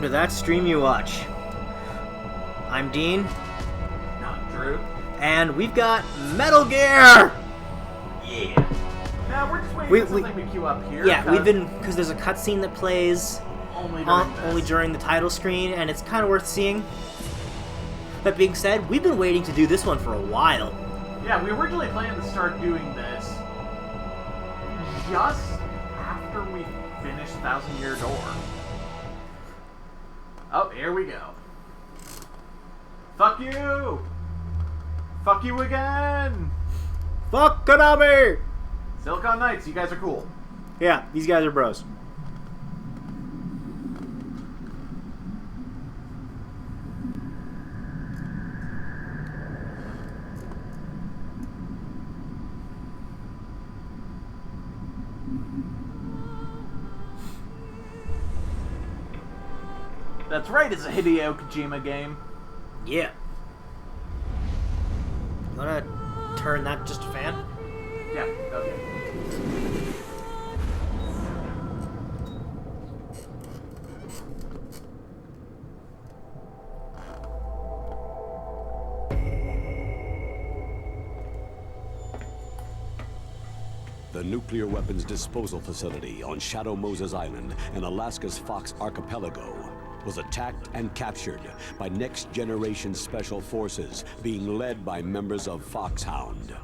to That Stream You Watch. I'm Dean. I'm Drew. And we've got Metal Gear! Yeah. Now we're just waiting for something to queue up here. Yeah, because there's a cutscene that plays only during the title screen, and it's kind of worth seeing. That being said, we've been waiting to do this one for a while. Yeah, we originally planned to start doing this just after we finished Thousand Year Door. Oh, here we go. Fuck you! Fuck you again! Fuck Konami! Silicon Knights, you guys are cool. Yeah, these guys are bros. That's right, it's a Hideo Kojima game. Yeah. Wanna turn that just a fan? Yeah, okay. The nuclear weapons disposal facility on Shadow Moses Island in Alaska's Fox Archipelago was attacked and captured by next-generation special forces being led by members of Foxhound.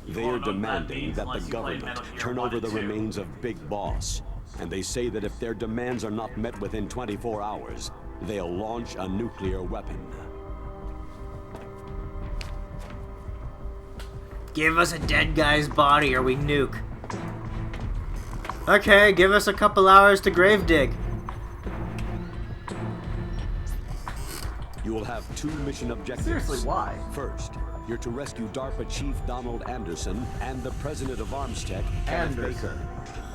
They are demanding that the government turn over the remains of Big Boss, and they say that if their demands are not met within 24 hours, they'll launch a nuclear weapon. Give us a dead guy's body or we nuke. Okay, give us a couple hours to grave dig. You will have two mission objectives. Seriously, why? First, you're to rescue DARPA Chief Donald Anderson and the president of Armstech, Kenneth Baker.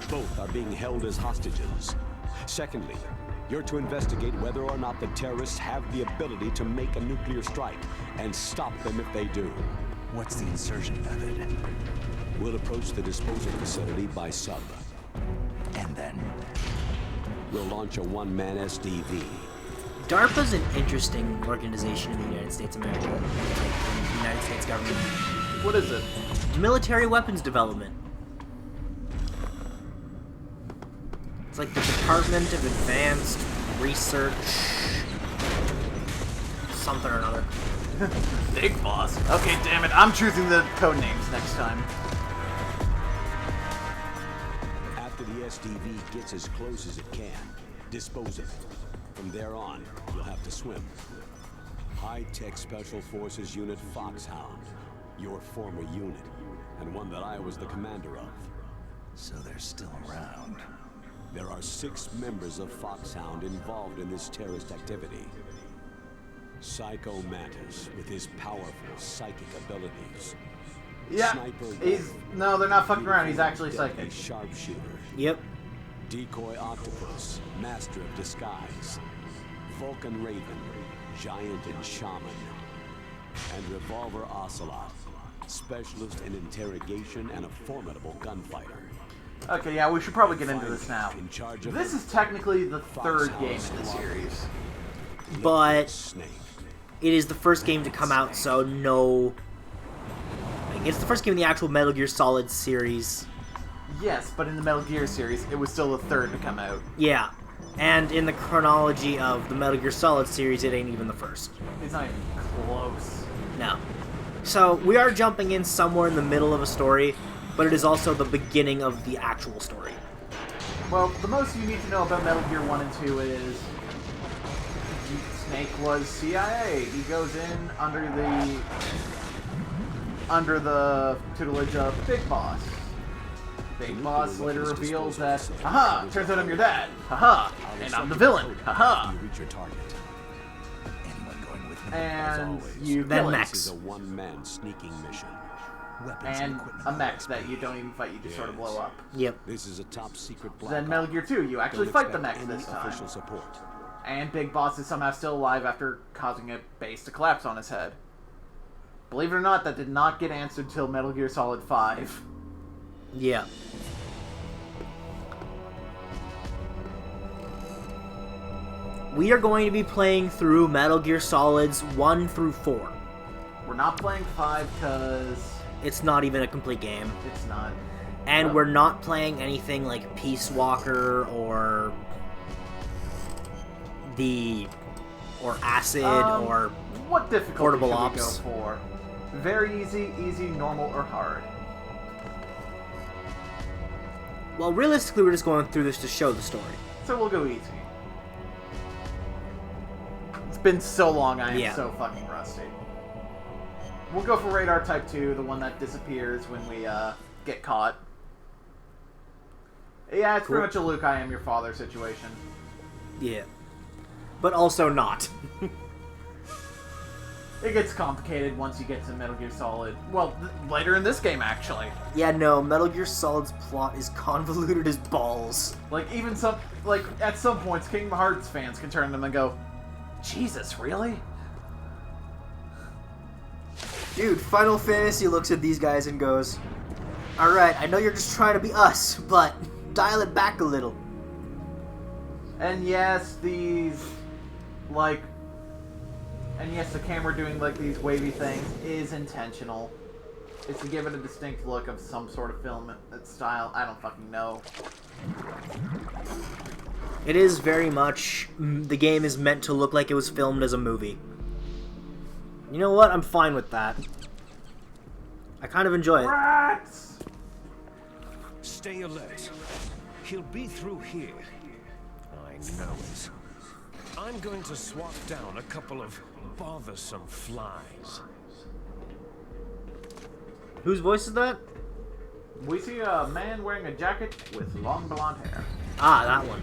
Both are being held as hostages. Secondly, you're to investigate whether or not the terrorists have the ability to make a nuclear strike and stop them if they do. What's the insertion method? We'll approach the disposal facility by sub. And then? We'll launch a one-man SDV. DARPA's an interesting organization in the United States of America. Like, the United States government. What is it? Military weapons development. It's like the Department of Advanced Research... something or another. Big Boss. Okay, damn it. I'm choosing the code names next time. After the SDV gets as close as it can, dispose of it. From there on, you'll have to swim. High-tech Special Forces Unit Foxhound. Your former unit, and one that I was the commander of. So they're still around. There are 6 members of Foxhound involved in this terrorist activity. Psycho Mantis, with his powerful psychic abilities. Yeah, Sniper no, they're not fucking around, he's actually a psychic. sharpshooter. Yep. Decoy Octopus, Master of Disguise. Vulcan Raven, Giant and Shaman. And Revolver Ocelot, Specialist in Interrogation and a formidable gunfighter. Okay, yeah, we should probably get into this now. In charge of This is technically the third game in the series. But Snake. it is the first game to come out, so no... Like, it's the first game in the actual Metal Gear Solid series. Yes, but in the Metal Gear series, it was still the third to come out. Yeah. And in the chronology of the Metal Gear Solid series, it ain't even the first. It's not even close. No. So, we are jumping in somewhere in the middle of a story, but it is also the beginning of the actual story. Well, the most you need to know about Metal Gear 1 and 2 is... Snake was CIA. He goes in under the tutelage of Big Boss. Big Boss later reveals that, haha, turns out I'm your dad. Haha, and I'm the villain. Haha. You reach your target. Anyone going with me? And you Then kill him. Max. This is a one-man sneaking mission. Weapons And equipment a mech that you don't even fight, you just sort of blow up. Yep. This is a top secret black Then Metal Gear 2, you actually Don't fight the expect mech any this time. official support. And Big Boss is somehow still alive after causing a base to collapse on his head. Believe it or not, that did not get answered till Metal Gear Solid 5. Yeah. we are going to be playing through Metal Gear Solids 1 through 4. We're not playing 5 because It's not even a complete game. it's not. And Well, we're not playing anything like Peace Walker or Acid or what difficulty Portable should Ops. we go for? Very easy, easy, normal, or hard? well, realistically, we're just going through this to show the story. So we'll go easy. It's been so long, I am Yeah. so fucking rusty. We'll go for Radar Type 2, the one that disappears when we get caught. Yeah, it's Cool. pretty much a Luke, I am your father situation. Yeah. But also not. It gets complicated once you get to Metal Gear Solid. Well, later in this game, actually. Yeah, no, Metal Gear Solid's plot is convoluted as balls. Like, even some... Like, at some points, Kingdom Hearts fans can turn to them and go, Jesus, really? Dude, Final Fantasy looks at these guys and goes, alright, I know you're just trying to be us, but dial it back a little. And yes, these... Like... And yes, the camera doing, like, these wavy things is intentional. It's to give it a distinct look of some sort of film style. I don't fucking know. It is very much... The game is meant to look like it was filmed as a movie. You know what? I'm fine with that. I kind of enjoy it. Rats! Stay alert. He'll be through here. I know it. I'm going to swat down a couple of bothersome flies. Whose voice is that? We see a man wearing a jacket with long blonde hair. Ah, that one.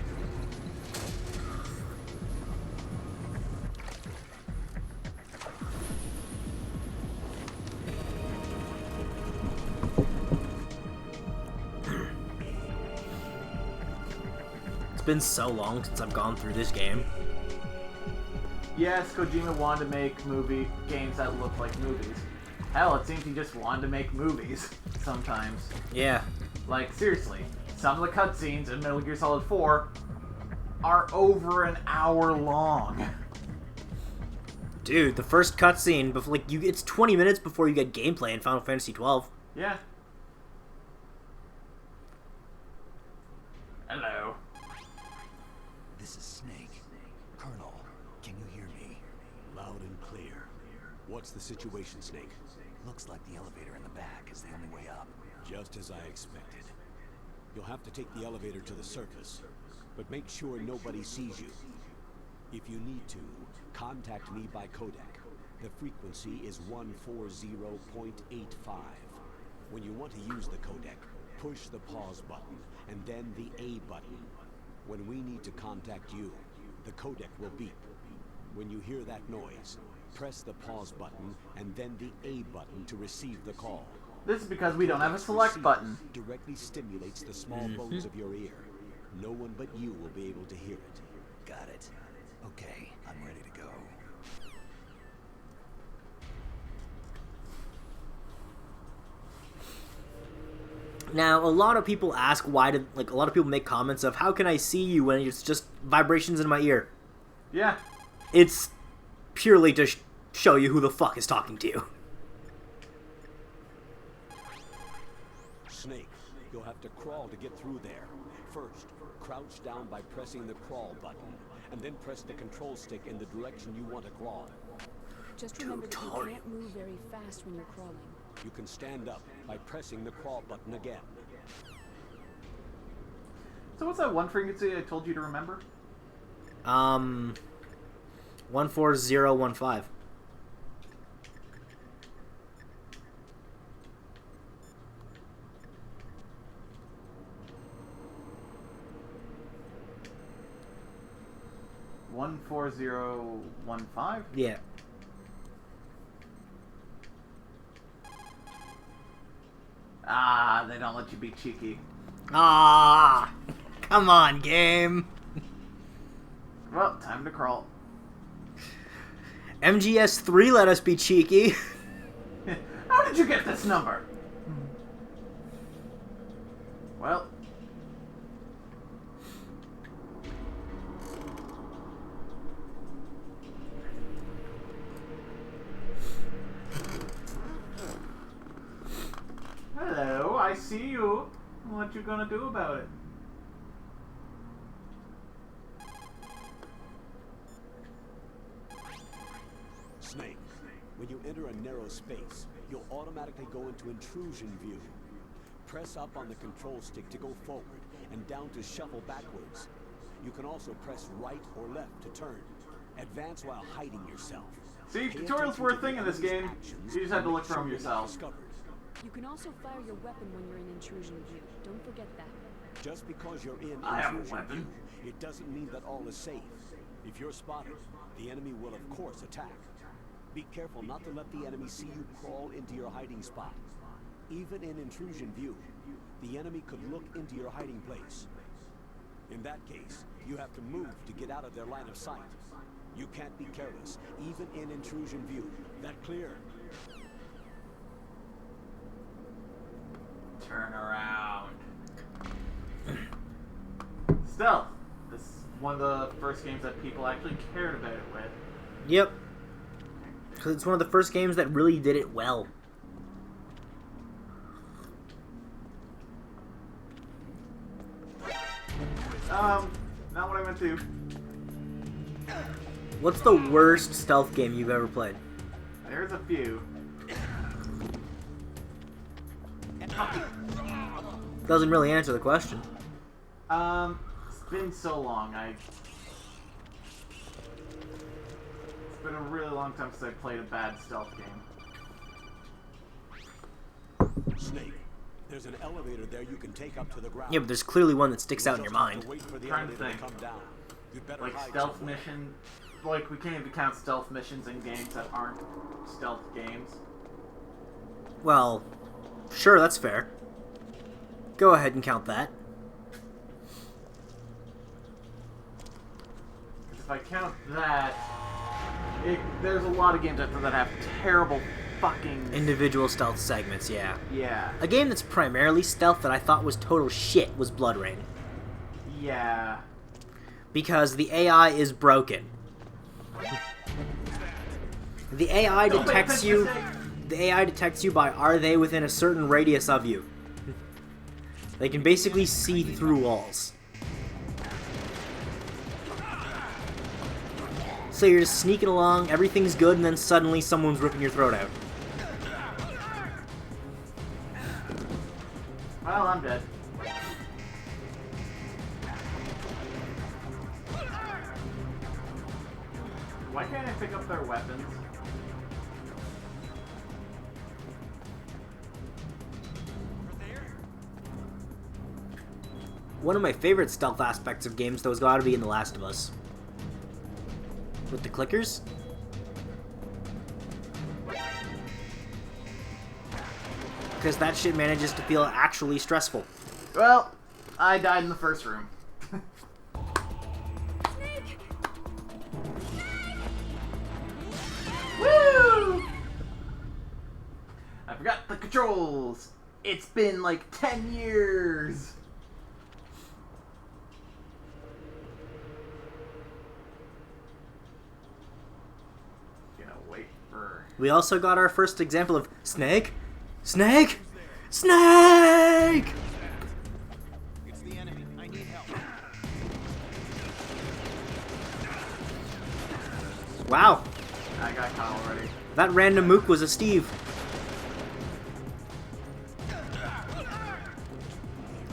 It's been so long since I've gone through this game. Yes, Kojima wanted to make games that look like movies. Hell, it seems he just wanted to make movies sometimes. Yeah. Like, seriously, some of the cutscenes in Metal Gear Solid 4 are over an hour long. Dude, the first cutscene, it's 20 minutes before you get gameplay in Final Fantasy 12. Yeah. Hello. This is Snake. Colonel, can you hear me? Loud and clear. What's the situation, Snake? Looks like the elevator in the back is the only way up. Just as I expected. You'll have to take the elevator to the surface, but make sure nobody sees you. If you need to, contact me by codec. The frequency is 140.85. When you want to use the codec, push the pause button, and then the A button. When we need to contact you, the codec will beep. When you hear that noise, press the pause button, and then the A button to receive the call. This is because we don't have a select button. Directly stimulates the small bones of your ear. No one but you will be able to hear it. Got it. Okay, I'm ready to go. Now, a lot of people ask a lot of people make comments of, how can I see you when it's just vibrations in my ear? Yeah. It's purely to show you who the fuck is talking to you. Snake, you'll have to crawl to get through there. First, crouch down by pressing the crawl button, and then press the control stick in the direction you want to crawl. Just remember that you can't move very fast when you're crawling. You can stand up by pressing the crawl button again. So what's that one frequency I told you to remember? 14015. One 4015? Yeah. Ah, they don't let you be cheeky. Ah, come on, game. Well, time to crawl. MGS3 let us be cheeky. How did you get this number? Well. I see you. What you gonna do about it? Snake, when you enter a narrow space, you'll automatically go into intrusion view. Press up on the control stick to go forward, and down to shuffle backwards. You can also press right or left to turn. Advance while hiding yourself. See, Pay tutorials attention were a to thing the in this enemy's game. actions You just had to and look make for sure them you're not yourself. discovered. You can also fire your weapon when you're in intrusion view. Don't forget that. Just because you're in I have a intrusion weapon. view, it doesn't mean that all is safe. If you're spotted, the enemy will of course attack. Be careful not to let the enemy see you crawl into your hiding spot. Even in intrusion view, the enemy could look into your hiding place. In that case, you have to move to get out of their line of sight. You can't be careless, even in intrusion view. That clear? Turn around. Stealth. This is one of the first games that people actually cared about it with. Yep. Because it's one of the first games that really did it well. Not what I meant to. What's the worst stealth game you've ever played? There's a few. Doesn't really answer the question. It's been so long. It's been a really long time since I played a bad stealth game. Snake, there's an elevator there you can take up to the ground. Yeah, but there's clearly one that sticks out in your Just have to mind. wait for the Trying to elevator think. come down. You'd better Like hide stealth somewhere. mission. Like, we can't even count stealth missions in games that aren't stealth games. Well, sure, that's fair. Go ahead and count that. If I count that, there's a lot of games after that have terrible fucking... Individual stealth segments, yeah. Yeah. A game that's primarily stealth that I thought was total shit was Blood Rain. Yeah. Because the AI is broken. The AI detects you. The AI detects you by are they within a certain radius of you. They can basically see through walls. So you're just sneaking along, everything's good, and then suddenly someone's ripping your throat out. Well, I'm dead. Why can't I pick up their weapons? One of my favorite stealth aspects of games, though, has got to be in The Last of Us. With the clickers. Because that shit manages to feel actually stressful. Well, I died in the first room. Woo! I forgot the controls. It's been like 10 years. Gonna wait for... We also got our first example of Snake? Snake? Snake! It's the enemy. I need help. Wow. I got caught already. That random mook was a Steve.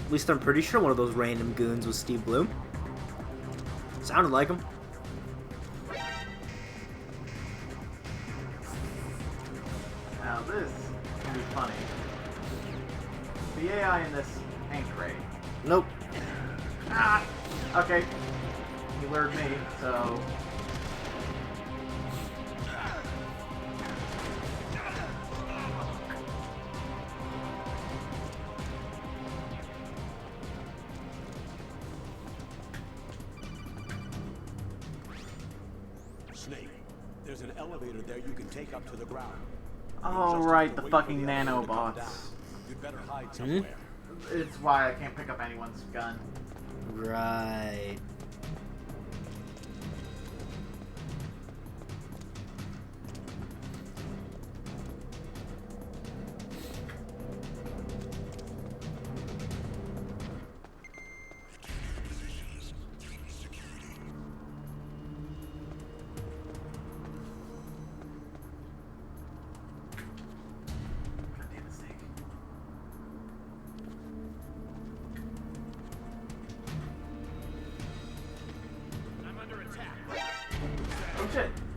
At least I'm pretty sure one of those random goons was Steve Bloom. Sounded like him. Now this can be funny. The AI in this ain't great. Nope. Ah! Okay. He lured me, so... Snake, there's an elevator there you can take up to the ground. Oh, Just have right, to the wait for fucking elevator to come nanobots. down. You'd better hide somewhere. It's why I can't pick up anyone's gun. Right.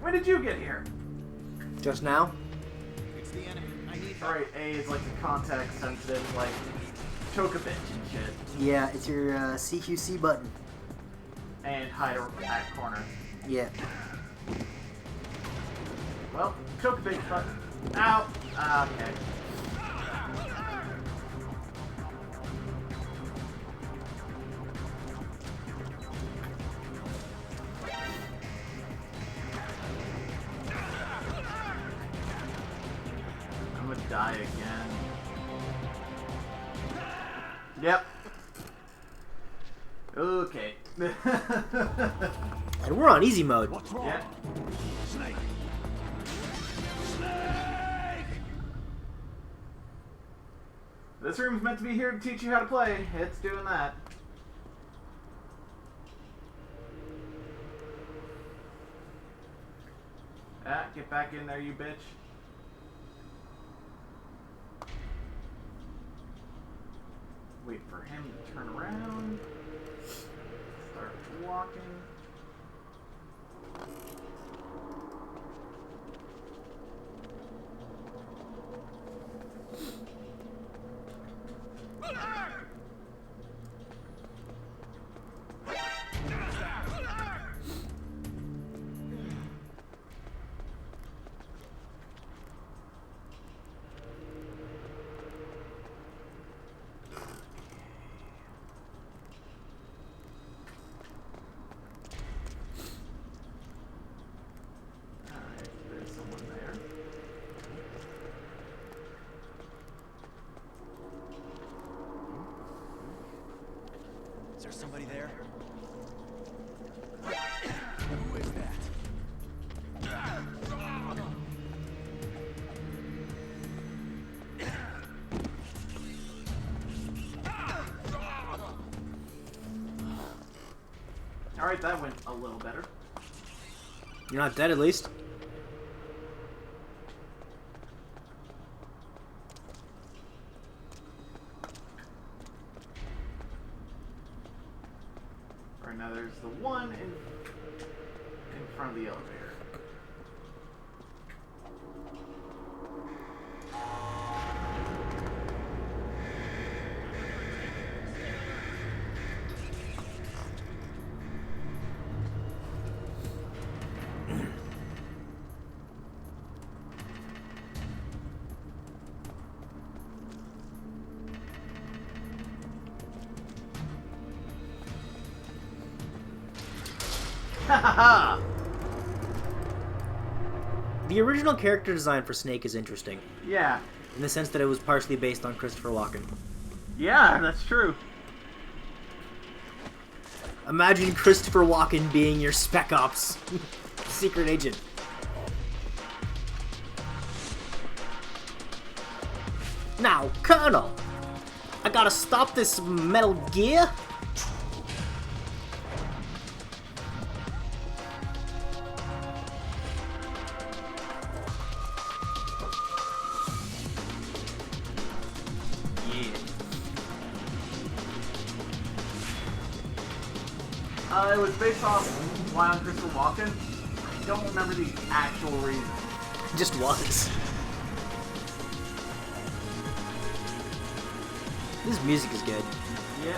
When did you get here? Just now? Alright, A is like the context sensitive, like choke a bitch and shit. Yeah, it's your CQC button. And hide a back corner. Yeah. Well, choke a bitch button. Ow! Ah, okay. I'm gonna die again. Yep. Okay. And we're on easy mode. What's wrong? Yep. Snake! This room's meant to be here to teach you how to play. It's doing that. Ah, get back in there, you bitch. Wait for him to turn around. Start walking. Alright, there's someone there. Is there somebody there? Who is that? Alright, that went a little better. You're not dead, at least. Right now there's the one in front of the elevator. The original character design for Snake is interesting, Yeah. in the sense that it was partially based on Christopher Walken. Yeah, that's true. Imagine Christopher Walken being your Spec Ops secret agent. Now, Colonel, I gotta stop this Metal Gear. It was based off why on Christopher Walken. I don't remember the actual reason. Just was. This music is good. Yeah.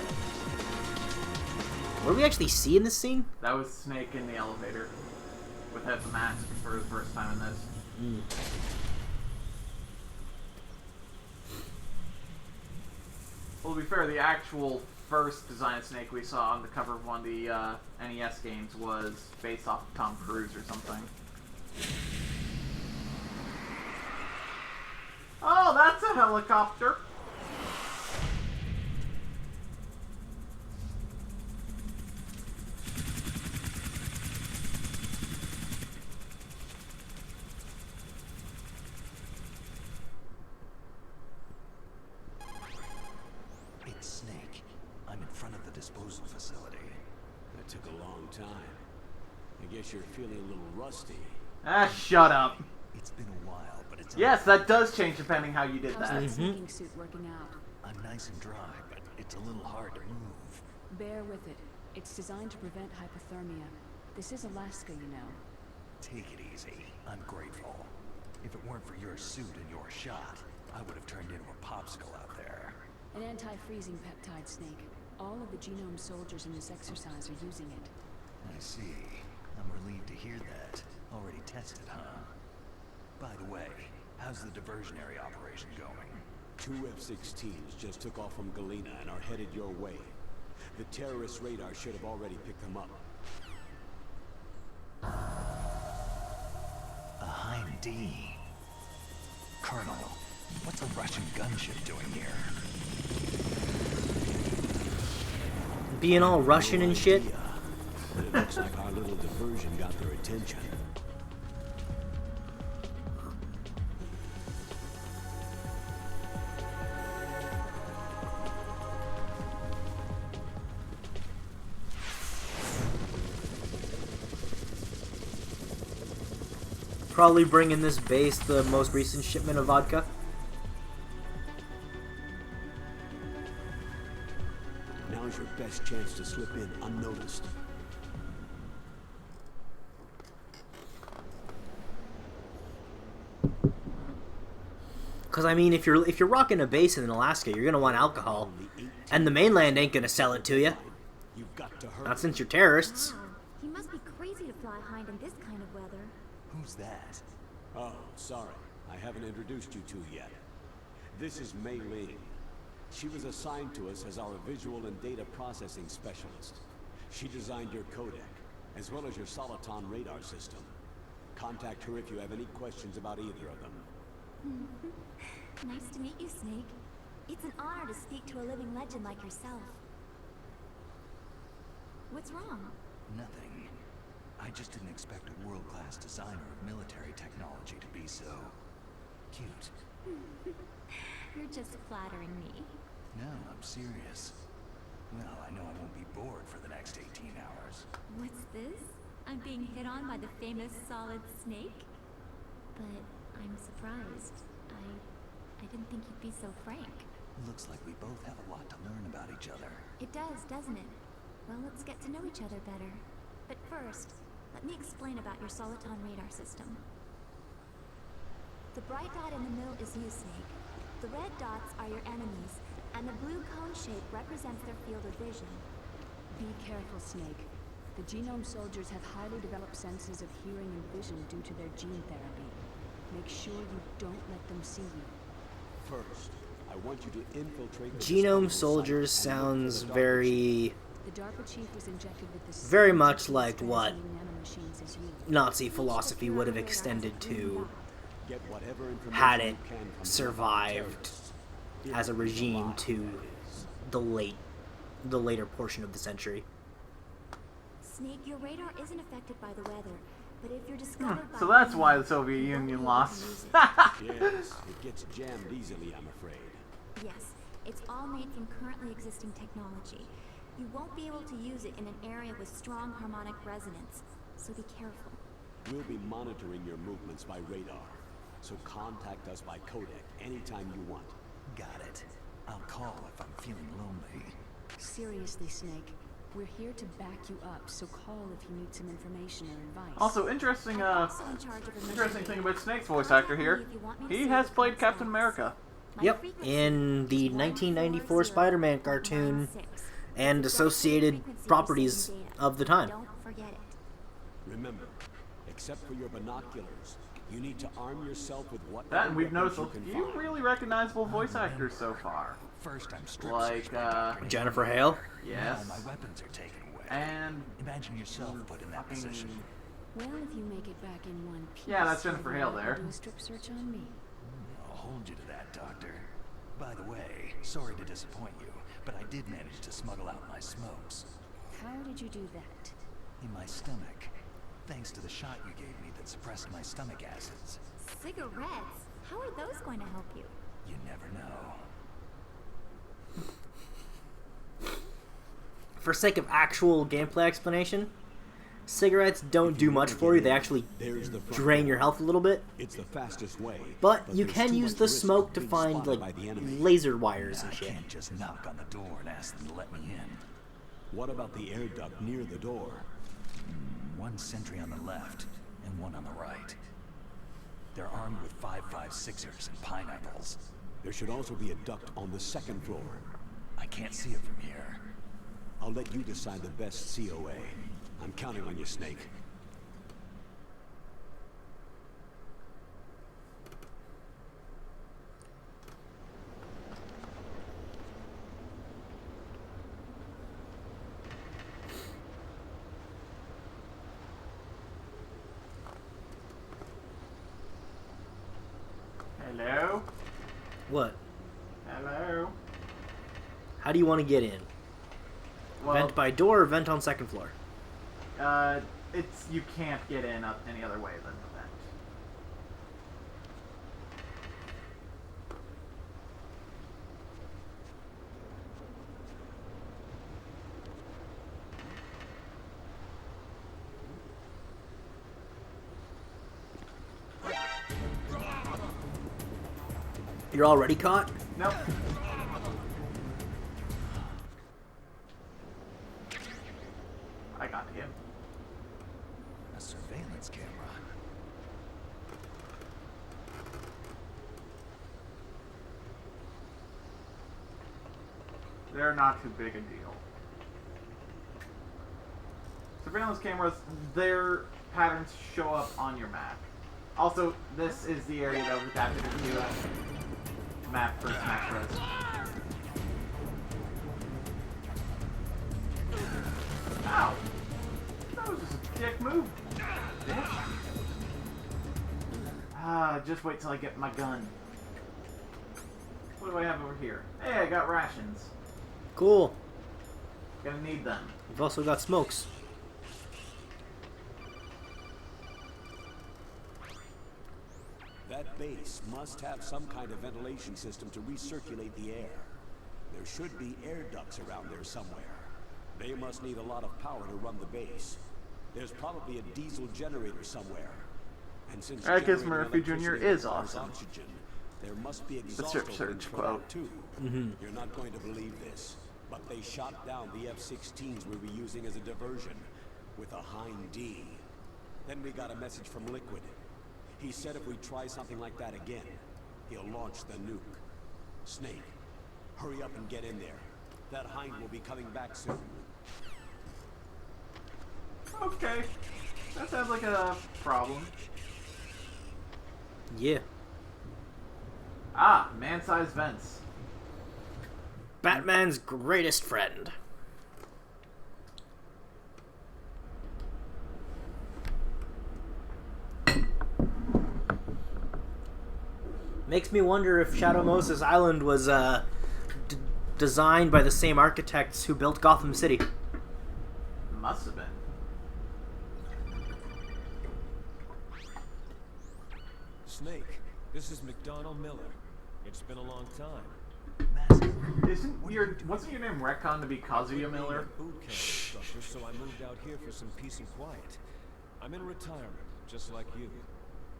What do we actually see in this scene? That was Snake in the elevator without the mask for the first time in this. Well, to be fair, the actual first design of Snake we saw on the cover of one of the NES games was based off of Tom Cruise or something. Oh, that's a helicopter! It's Snake. I'm in front of the disposal facility. That took a long time. I guess you're feeling a little rusty. Ah, shut up. It's been a while, but it's Yes, that does change depending how you did How's that. that sneaking suit working out? I'm nice and dry, but it's a little hard to move. Bear with it. It's designed to prevent hypothermia. This is Alaska, you know. Take it easy. I'm grateful. If it weren't for your suit and your shot, I would have turned into a popsicle out there. An anti-freezing peptide, Snake. All of the genome soldiers in this exercise are using it. I see. I'm relieved to hear that. Already tested, huh? By the way, how's the diversionary operation going? 2 F-16s just took off from Galena and are headed your way. The terrorist radar should have already picked them up. A Heim D. Colonel, what's a Russian gunship doing here? Being all Russian and shit. But it looks like our little diversion got their attention. Probably bringing this base the most recent shipment of vodka. Now's your best chance to slip in unnoticed. Because I mean, if you're rocking a base in Alaska, you're gonna want alcohol, and the mainland ain't gonna sell it to you. You've got to hurry. Not since you're terrorists. Wow, he must be crazy to fly Hind in this kind of weather. Who's that? Oh, sorry. I haven't introduced you to yet. This is Mei Ling. She was assigned to us as our visual and data processing specialist. She designed your codec, as well as your Soliton radar system. Contact her if you have any questions about either of them. Nice to meet you, Snake. It's an honor to speak to a living legend like yourself. What's wrong? Nothing. I just didn't expect a world-class designer of military technology to be so... cute. You're just flattering me. No, I'm serious. Well, I know I won't be bored for the next 18 hours. What's this? I'm being hit on by the famous Solid Snake? But I'm surprised. I didn't think you'd be so frank. Looks like we both have a lot to learn about each other. It does, doesn't it? Well, let's get to know each other better. But first, let me explain about your Soliton radar system. The bright dot in the middle is you, Snake. The red dots are your enemies, and the blue cone shape represents their field of vision. Be careful, Snake. The genome soldiers have highly developed senses of hearing and vision due to their gene therapy. Make sure you don't let them see you. First, I want you to infiltrate the Genome disposal soldiers site and look sounds for the very, The DARPA chief was injected with the very same much gene like what transmitting nanomachines as you. Nazi philosophy would have extended to Get whatever information had it you can from survived terrorists. as a If regime alive, to that is. the later portion of the century. Snake, your radar isn't affected by the weather, but if you're discovered by... So that's why the you Soviet won't be Union able to lost. use it. Yes, it gets jammed easily, I'm afraid. Yes, it's all made from currently existing technology. You won't be able to use it in an area with strong harmonic resonance, so be careful. We'll be monitoring your movements by radar, so contact us by codec anytime you want. Got it. I'll call if I'm feeling lonely. Seriously, Snake. We're here to back you up, so call if you need some information or advice. Also, interesting, I'm also in charge of interesting thing about Snake's voice Contact actor me here. if you want me to He see has the played codes Captain box. America. My Yep, frequency in the is 1994 Spider-Man cartoon and associated properties of the time. Don't forget it. Remember, except for your binoculars, you need to arm yourself with what. That, and we've noticed a can few find. really recognizable voice actors so far. First, I'm strip Like, searched by Dr. Jennifer Hale. Yes. Now my weapons are taken away. And Imagine yourself put in that fucking- position. Well, if you make it back in one piece... Yeah, that's Jennifer you'll Hale be able there. to do a strip search on me. I'll hold you to that, Doctor. By the way, sorry to disappoint you, but I did manage to smuggle out my smokes. How did you do that? In my stomach. Thanks to the shot you gave me that suppressed my stomach acids. Cigarettes? How are those going to help you? You never know. For sake of actual gameplay explanation, cigarettes don't do much for you. They actually There's the front drain your door. health a little bit. It's the fastest way. But you there's can too use much the risk smoke of to being find spotted like by the enemy. laser wires I and shit. can't just knock on the door and ask them to let me in. What about the air duct near the door? One sentry on the left. and one on the right. They're armed with 5.56ers and pineapples. There should also be a duct on the second floor. I can't see it from here. I'll let you decide the best COA. I'm counting on you, Snake. Hello? What? Hello? How do you want to get in? Well, Vent by door or vent on second floor? you can't get in any other way than the vent. You're already caught? Nope. I got him. A surveillance camera. They're not too big a deal. Surveillance cameras, their patterns show up on your map. Also, this is the area that was adapted into a map for Smash Bros. Ow! That was just a dick move. Bitch. Just wait till I get my gun. What do I have over here? Hey, I got rations. Cool. Gonna need them. We've also got smokes. That base must have some kind of ventilation system to recirculate the air. There should be air ducts around there somewhere. They must need a lot of power to run the base. There's probably a diesel generator somewhere. And since I guess generating Murphy Jr. electricity is requires awesome. oxygen, there must be That's exhaust your ovens search for quote. that too. You're not going to believe this, but they shot down the F-16s we were using as a diversion with a Hind D. Then we got a message from Liquid. He said if we try something like that again, he'll launch the nuke. Snake, hurry up and get in there. That Hind will be coming back soon. Okay. That sounds like a problem. Yeah. Ah, man-sized vents. Batman's greatest friend. Makes me wonder if Shadow Moses Island was designed by the same architects who built Gotham City. Must have been. Snake, this is McDonald Miller. It's been a long time. Wasn't your name retcon to be Kazuya Miller? Boot camp instructor, so I moved out here for some peace and quiet. I'm in retirement, just like you.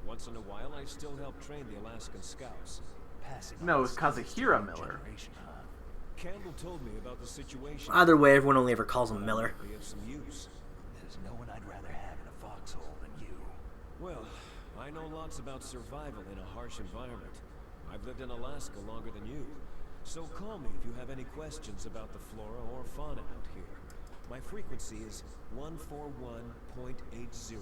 Once in a while, I still help train the Alaskan Scouts. No, it's Kazuhira Miller. Campbell told me about the situation. Either way, everyone only ever calls him Miller. Be of some use. There's no one I'd rather have in a foxhole than you. Well, I know lots about survival in a harsh environment. I've lived in Alaska longer than you. So call me if you have any questions about the flora or fauna out here. My frequency is 141.80.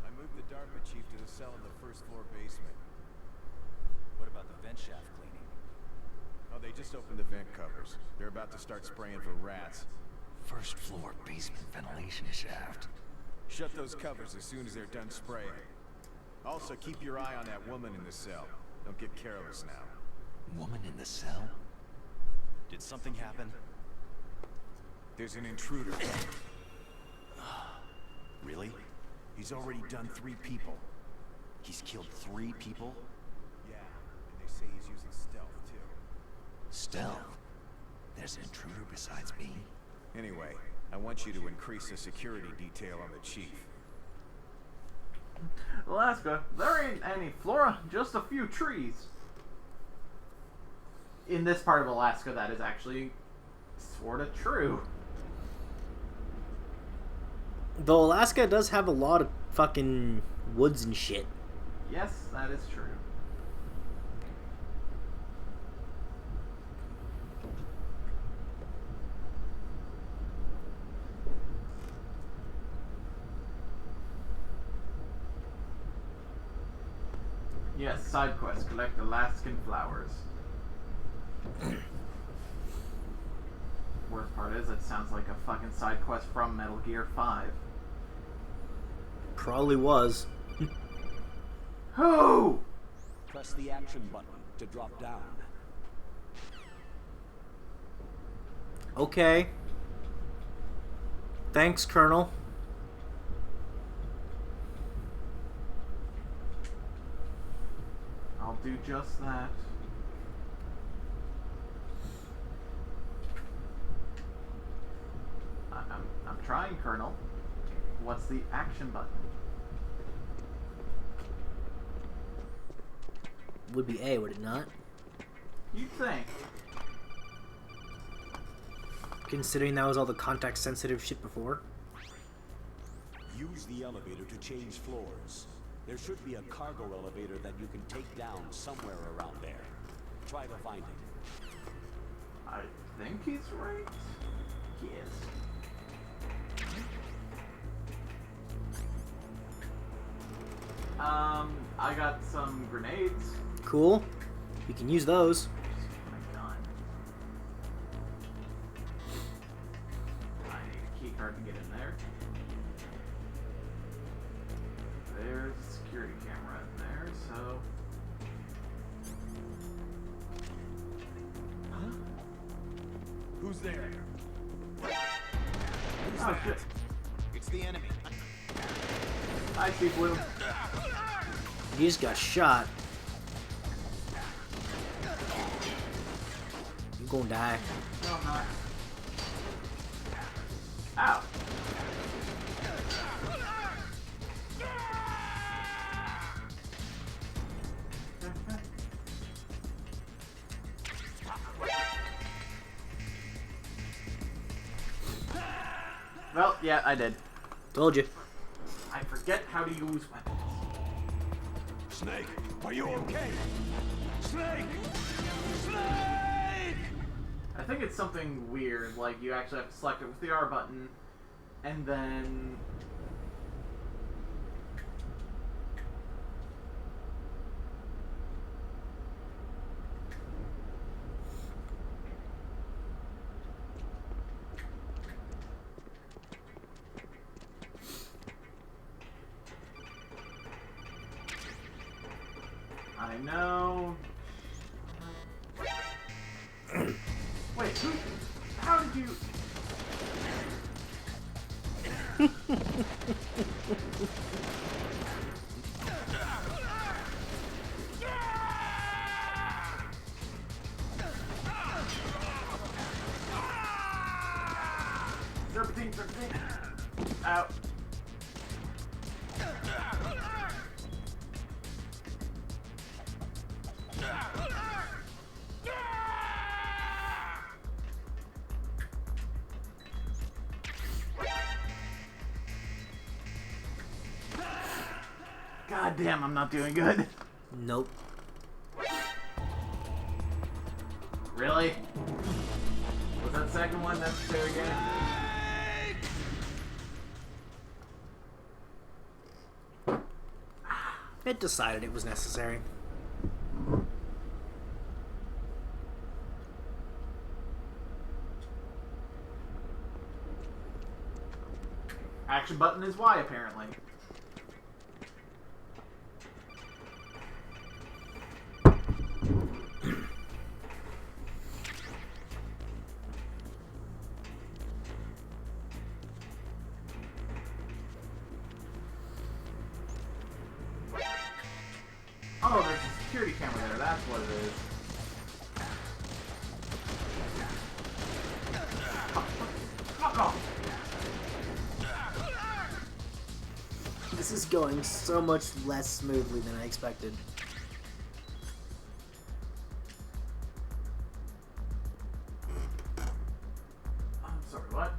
I moved the DARPA chief to the cell in the first floor basement. What about the vent shaft cleaning? Oh, they just opened the vent covers. They're about to start spraying for rats. First floor basement ventilation shaft. Shut those covers as soon as they're done spraying. Also, keep your eye on that woman in the cell. Don't get careless now. Woman in the cell? Did something happen? There's an intruder. Really? He's already done 3 people. He's killed 3 people? Yeah, and they say he's using stealth, too. Stealth? There's an intruder besides me? Anyway, I want you to increase the security detail on the chief. Alaska, there ain't any flora, just a few trees. In this part of Alaska, that is actually sort of true. Though Alaska does have a lot of fucking woods and shit. Yes, that is true. Yes, side quest. Collect Alaskan flowers. Worst part is, it sounds like a fucking side quest from Metal Gear 5. Probably was. Who? Press the action button to drop down. Okay. Thanks, Colonel. I'll do just that. I'm trying, Colonel. What's the action button? Would be A, would it not? You'd think. Considering that was all the context-sensitive shit before. Use the elevator to change floors. There should be a cargo elevator that you can take down somewhere around there. Try to find it. I think he's right. He is. I got some grenades. Cool. We can use those. My gun. I need a key card to get in there. There's a security camera in there, so... Huh? Who's there? Oh, shit. It's the enemy. I see blue. You just got shot. You gonna die. No, I'm not. Ow. Well, yeah, I did. Told you. I forget how to use weapons. Snake, are you okay? Snake! Snake! I think it's something weird, like you actually have to select it with the R button, and then... I know. Wait, who? How did you? Serpentine, serpentine. Out. God damn, I'm not doing good. Nope. Really? Was that second one necessary again? It decided it was necessary. Action button is Y, apparently. Oh, there's a security camera there. That's what it is. This is going so much less smoothly than I expected. I'm sorry, what?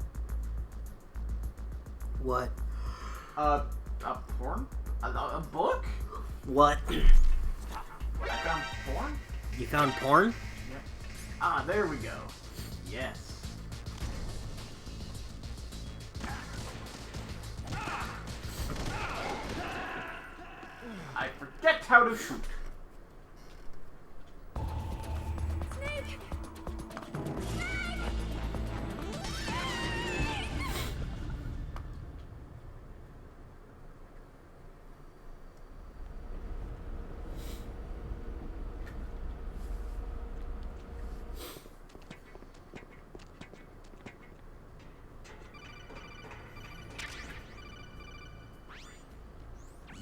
What? A porn? A book? What? I found porn? You found porn? Yep. Ah, there we go. Yes. I forget how to shoot. Snake!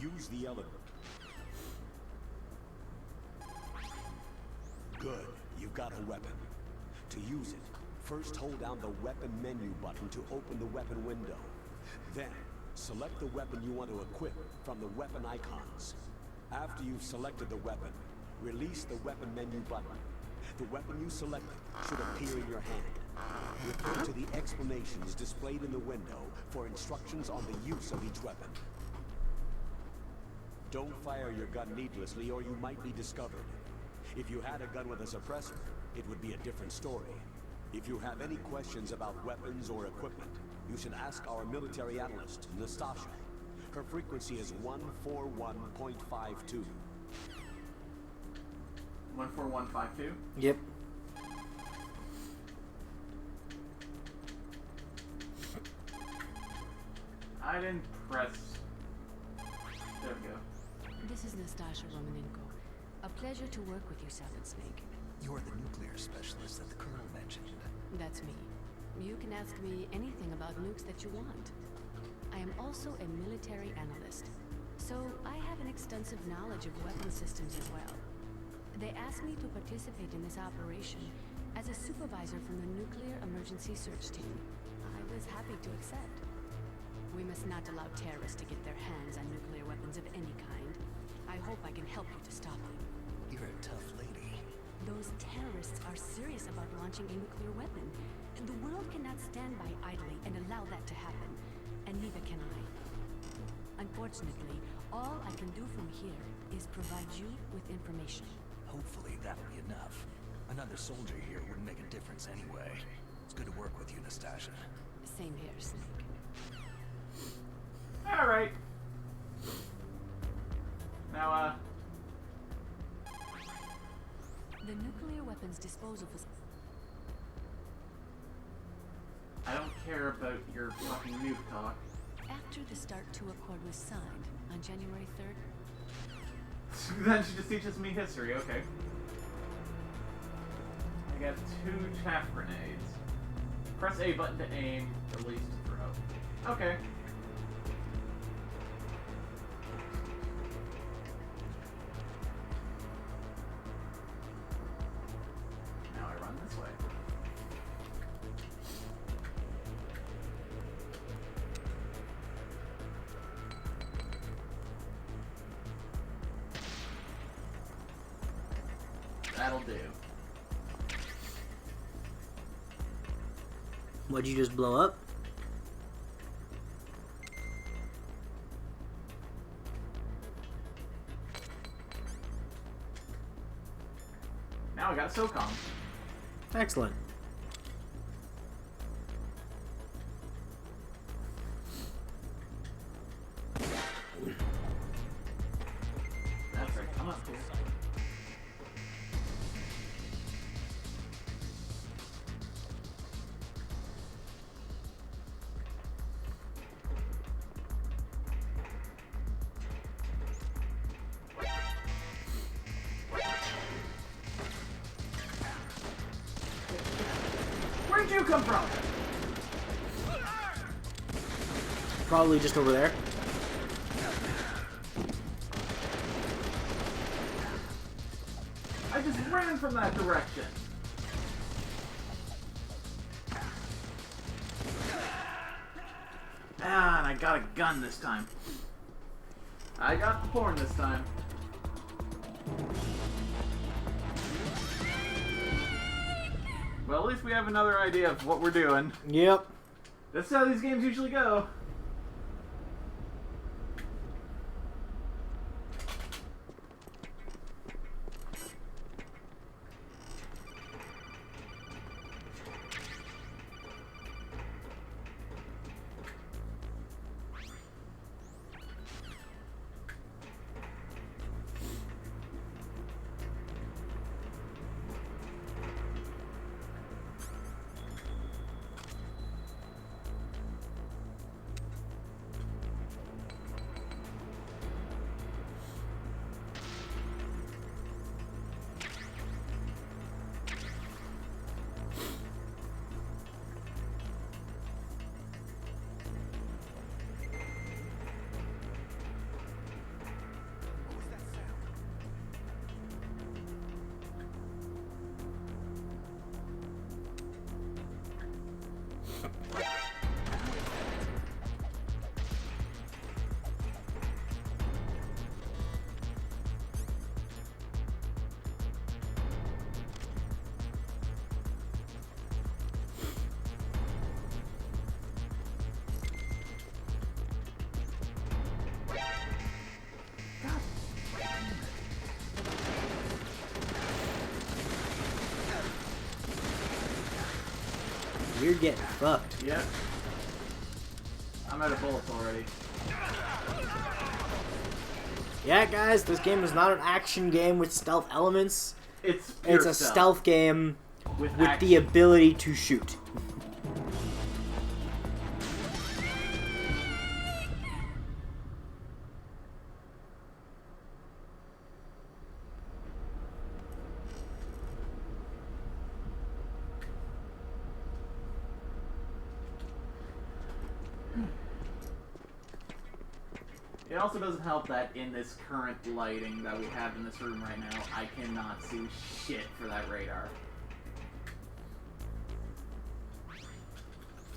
Use the elevator. Good. You've got a weapon. To use it, first hold down the weapon menu button to open the weapon window. Then, select the weapon you want to equip from the weapon icons. After you've selected the weapon, release the weapon menu button. The weapon you selected should appear in your hand. Refer to the explanations displayed in the window for instructions on the use of each weapon. Don't fire your gun needlessly or you might be discovered. If you had a gun with a suppressor, it would be a different story. If you have any questions about weapons or equipment, you should ask our military analyst, Nastasha. Her frequency is 141.52. 14152? Yep. I didn't press. There we go. This is Nastasha Romanenko. A pleasure to work with you, Solid Snake. You're the nuclear specialist that the Colonel mentioned. That's me. You can ask me anything about nukes that you want. I am also a military analyst, so I have an extensive knowledge of weapon systems as well. They asked me to participate in this operation as a supervisor from the Nuclear Emergency Search Team. I was happy to accept. We must not allow terrorists to get their hands on nuclear weapons of any kind. I hope I can help you to stop them. You're a tough lady. Those terrorists are serious about launching a nuclear weapon. The world cannot stand by idly and allow that to happen, and neither can I. Unfortunately, all I can do from here is provide you with information. Hopefully that'll be enough. Another soldier here wouldn't make a difference anyway. It's good to work with you, Nastasha. Same here, Snake. Alright. Now, The nuclear weapons disposal facility. I don't care about your fucking nuke talk. After the START II Accord was signed on January 3rd, Then she just teaches me history, okay. I got 2 chaff grenades. Press A button to aim, release to throw. Okay. Now I run this way. That'll do. What'd you just blow up? Now I got a SOCOM. Excellent. That's right, come up here. Where'd you come from? Probably just over there. I just ran from that direction. Ah, and I got a gun this time. I got the porn this time. Well, at least we have another idea of what we're doing. Yep. That's how these games usually go. You're getting fucked. Yep. I'm out of bullets already. Yeah, guys, this game is not an action game with stealth elements. It's pure It's a stealth game with the ability to shoot. It also doesn't help that in this current lighting that we have in this room right now, I cannot see shit for that radar.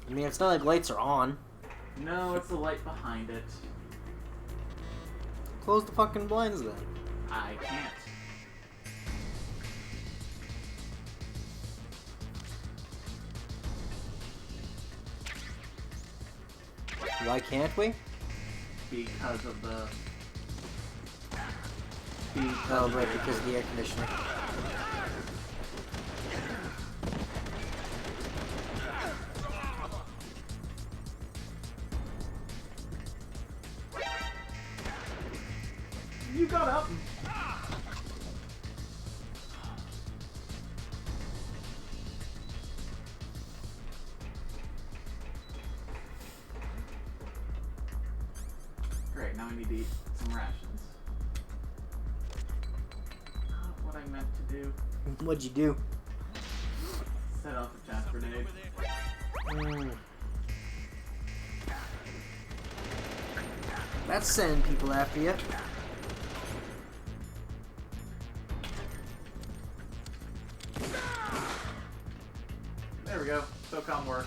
I mean, it's not like lights are on. No, it's the light behind it. Close the fucking blinds then. I can't. Why can't we? Because of the... Oh, right, because of the air conditioner. You got up! Great, now I need to eat some rations. Not what I meant to do. What'd you do? Set off a chaff grenade. That's sending people after you. There we go. SOCOM work.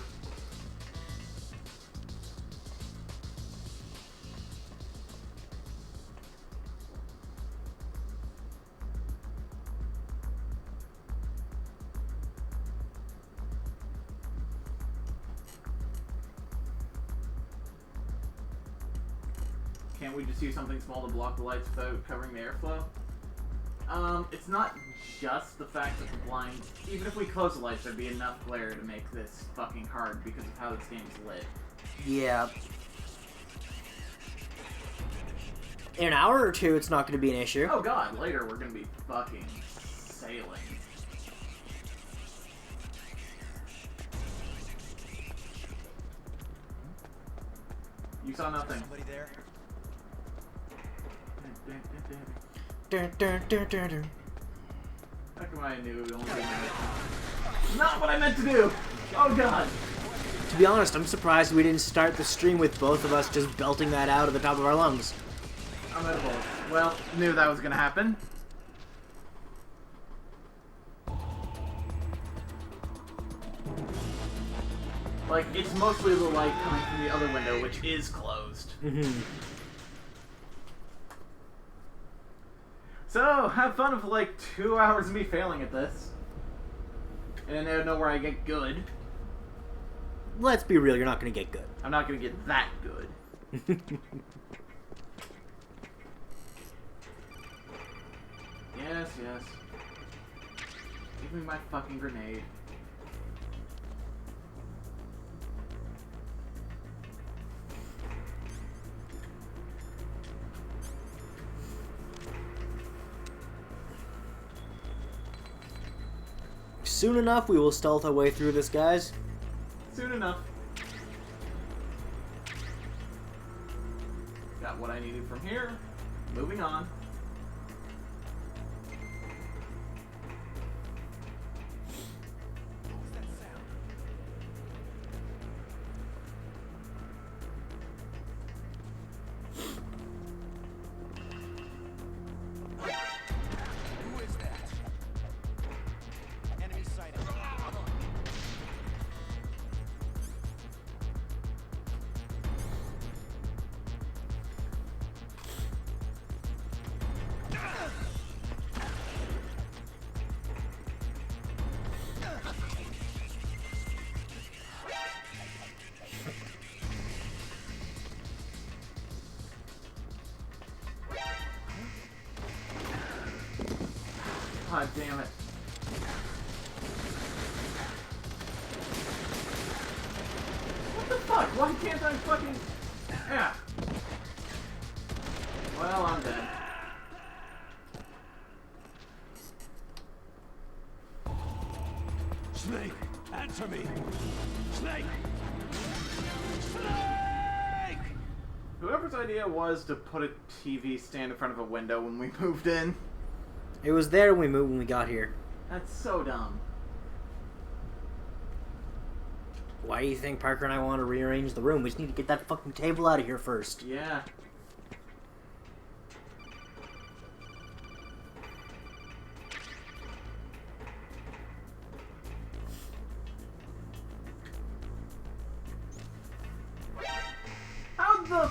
Can't we just use something small to block the lights without covering the airflow? It's not just the fact that the blind... Even if we close the lights, there'd be enough glare to make this fucking hard because of how this game's lit. Yeah. In an hour or two, it's not going to be an issue. Oh god, later we're gonna be fucking sailing. You saw nothing. Somebody there? Dun, dun, dun, dun, dun. How come I knew it would only be a minute? Not what I meant to do! Oh god! To be honest, I'm surprised we didn't start the stream with both of us just belting that out of the top of our lungs. I'm out of bullets. Well, knew that was gonna happen. Like, it's mostly the light coming from the other window, which is closed. Mm-hmm. So, have fun with like 2 hours of me failing at this. And I don't know where I get good. Let's be real, you're not gonna get good. I'm not gonna get that good. Yes, yes. Give me my fucking grenade. Soon enough, we will stealth our way through this, guys. Soon enough. Got what I needed from here. Moving on. God damn it. What the fuck? Why can't I fucking... Yeah. Well, I'm dead. Snake, answer me! Snake! Snake! Whoever's idea was to put a TV stand in front of a window when we moved in. It was there when we got here. That's so dumb. Why do you think Parker and I want to rearrange the room? We just need to get that fucking table out of here first. Yeah. How the...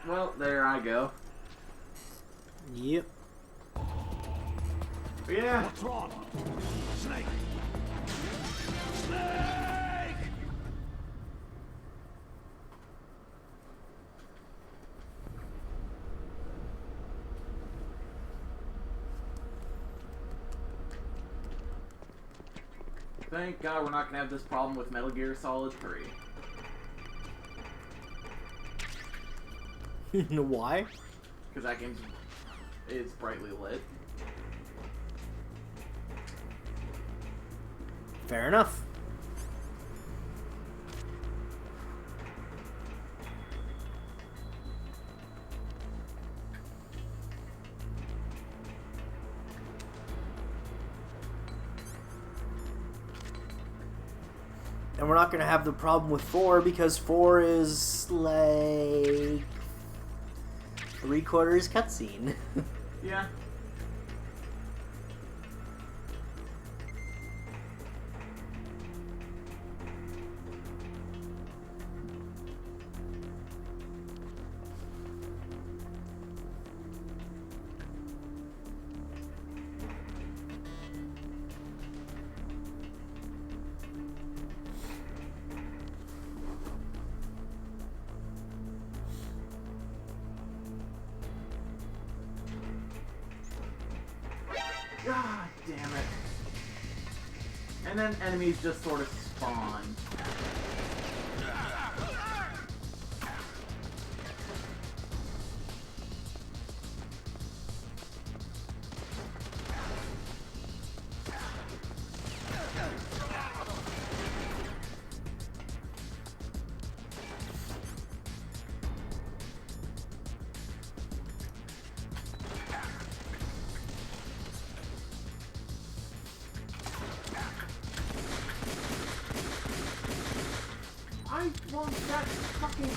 Well, there I go. Yep. But yeah. What's wrong? Snake! Snake! Thank God we're not gonna have this problem with Metal Gear Solid 3. Why? Because that game is brightly lit. Fair enough. And we're not going to have the problem with 4 because 4 is like 3/4 cutscene. Yeah. God damn it. And then enemies just sort of spawn. fucking...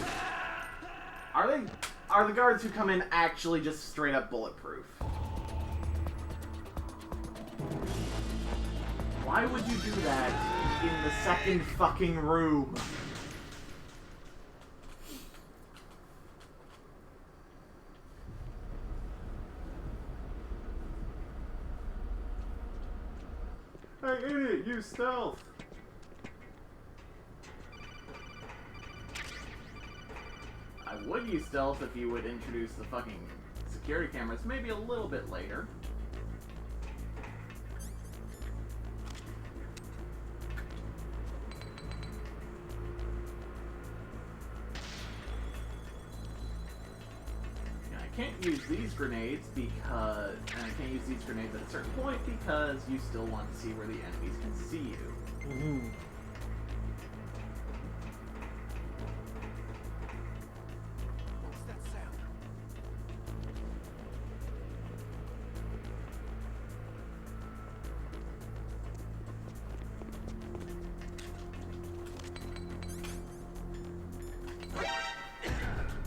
Are the guards who come in actually just straight up bulletproof? Why would you do that in the second fucking room? Hey, idiot, use stealth! I would use stealth if you would introduce the fucking security cameras maybe a little bit later. I can't use these grenades because... And I can't use these grenades at a certain point because you still want to see where the enemies can see you. Mm-hmm. What's that sound?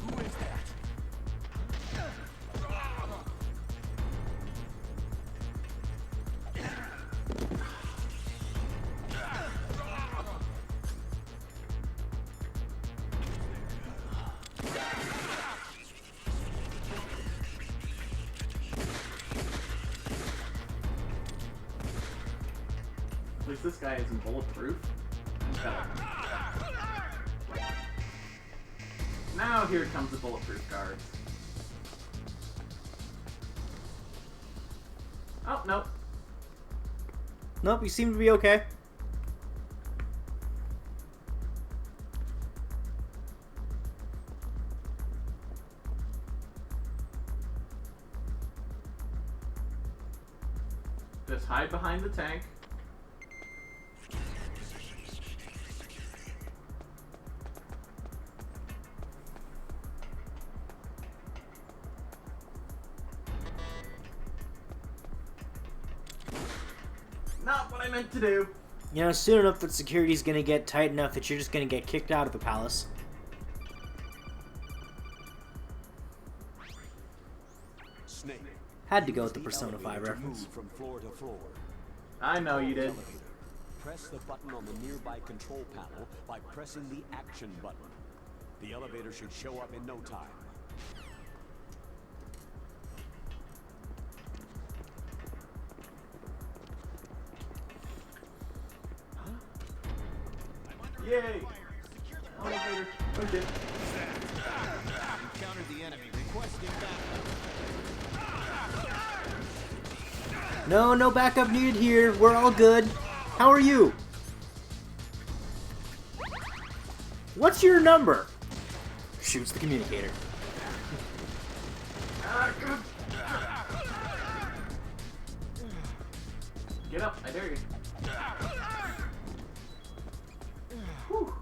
Who is that? At least this guy isn't bulletproof. Now here comes the bulletproof guards. Oh, nope. Nope, you seem to be okay. Just hide behind the tank. Not what I meant to do. You know, soon enough that security's gonna get tight enough that you're just gonna get kicked out of the palace. Snake. Had to go with the Persona 5 reference. Move from floor to floor. I know you did. Elevator. Press the button on the nearby control panel by pressing the action button. The elevator should show up in no time. Yay! Elevator. Okay. Encountered the enemy. Requesting backup. No backup needed here. We're all good. How are you? What's your number? Shoots the communicator. Get up, I dare you. Whew.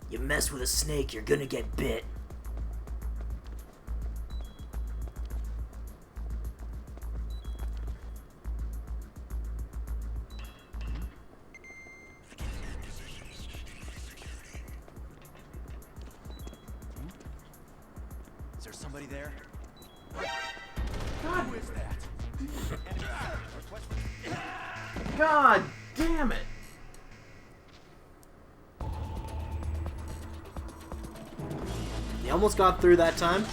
You mess with a snake, you're gonna get bit. Is there somebody there? God, Who is that? God damn it! You almost got through that time.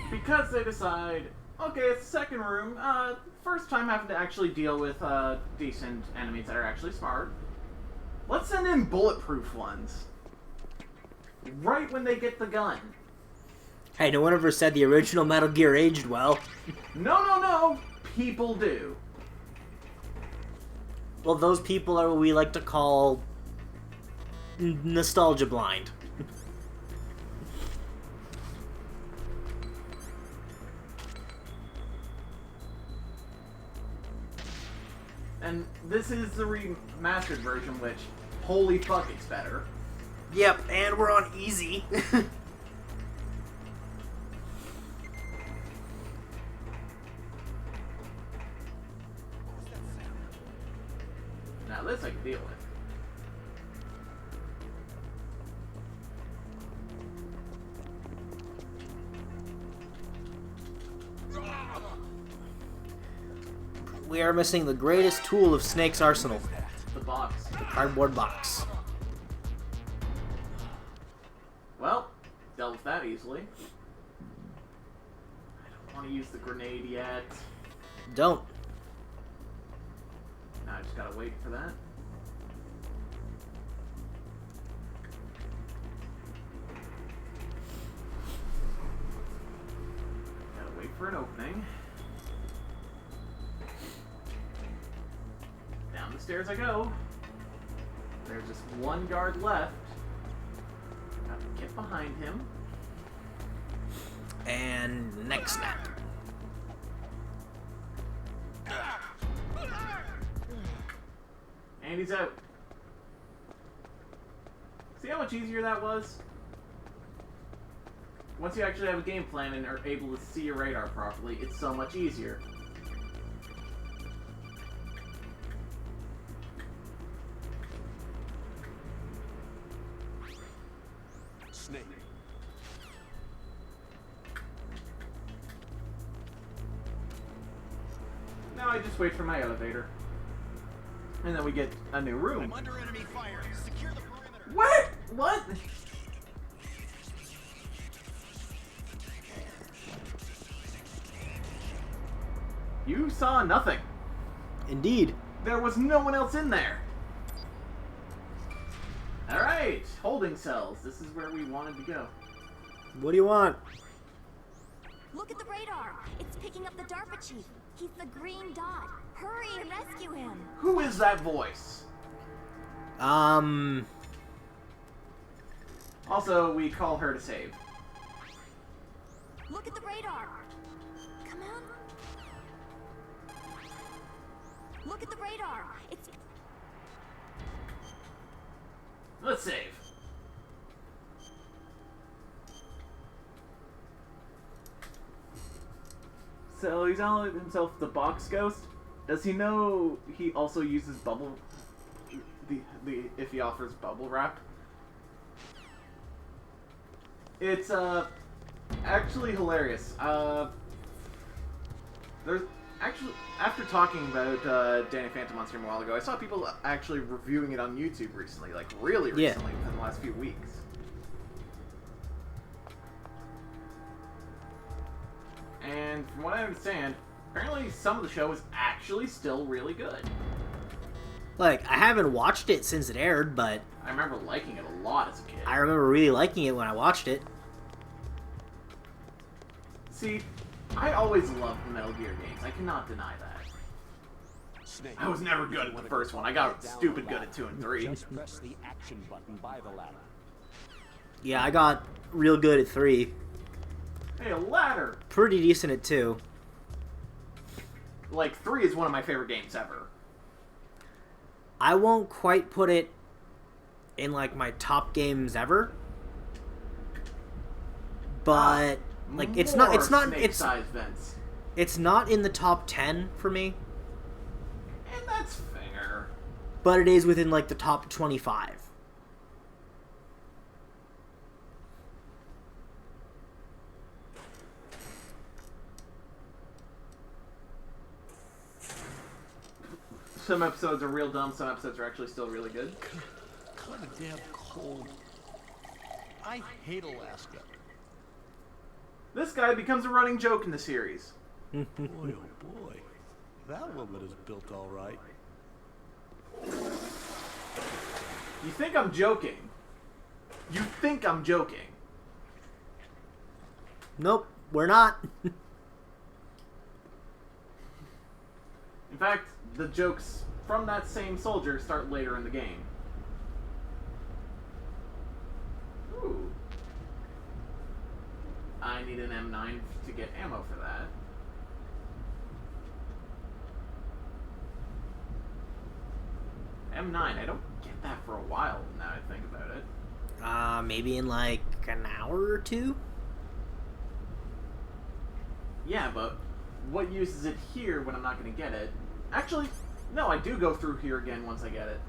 Because they decide, okay, it's the second room, first time having to actually deal with decent enemies that are actually smart. Let's send in bulletproof ones. Right when they get the gun. Hey, no one ever said the original Metal Gear aged well. No. People do. Well, those people are what we like to call nostalgia blind. And this is the remastered version, which, holy fuck, it's better. Yep, and we're on easy. this I can deal with. We are missing the greatest tool of Snake's arsenal. The box. The cardboard box. Well, dealt with that easily. I don't want to use the grenade yet. Don't. Now I just gotta wait for that. Gotta wait for an opening. Down the stairs I go. There's just one guard left. Gotta get behind him. And next snap. And he's out. See how much easier that was? Once you actually have a game plan and are able to see your radar properly, it's so much easier. Snake. Now I just wait for my elevator. And then we get a new room. I'm under enemy fire. Secure the perimeter. What? What? You saw nothing. Indeed. There was no one else in there. Alright, holding cells. This is where we wanted to go. What do you want? Look at the radar. It's picking up the DARPA chief. He's the green dot. Hurry and rescue him. Who is that voice? Also, we call her to save. Look at the radar. Come on. Look at the radar. It's... Let's save. So he's calling himself the box ghost. Does he know he also uses bubble? If he offers bubble wrap, it's actually hilarious. There's actually, after talking about Danny Phantom on stream a while ago, I saw people actually reviewing it on YouTube recently, like really recently, within the last few weeks. And from what I understand, apparently some of the show is actually still really good. Like, I haven't watched it since it aired, but I remember liking it a lot as a kid. I remember really liking it when I watched it. See, I always loved the Metal Gear games. I cannot deny that. Snake. I was never good at the first one. I got stupid good at 2 and 3. Just press the action button by the ladder. Yeah, I got real good at 3. Hey, a ladder! Pretty decent at 2. Like, 3 is one of my favorite games ever. I won't quite put it in, like, my top games ever. But, like, it's not in the top 10 for me. And that's fair. But it is within, like, the top 25. Some episodes are real dumb, some episodes are actually still really good. Kind of damn cold. I hate Alaska. This guy becomes a running joke in the series. Boy, oh boy. That woman is built all right. You think I'm joking. You think I'm joking. Nope, we're not. In fact, the jokes from that same soldier start later in the game. Ooh. I need an M9 to get ammo for that. M9, I don't get that for a while now I think about it. Maybe in like an hour or two? Yeah, but what use is it here when I'm not going to get it? Actually, No, I do go through here again once I get it.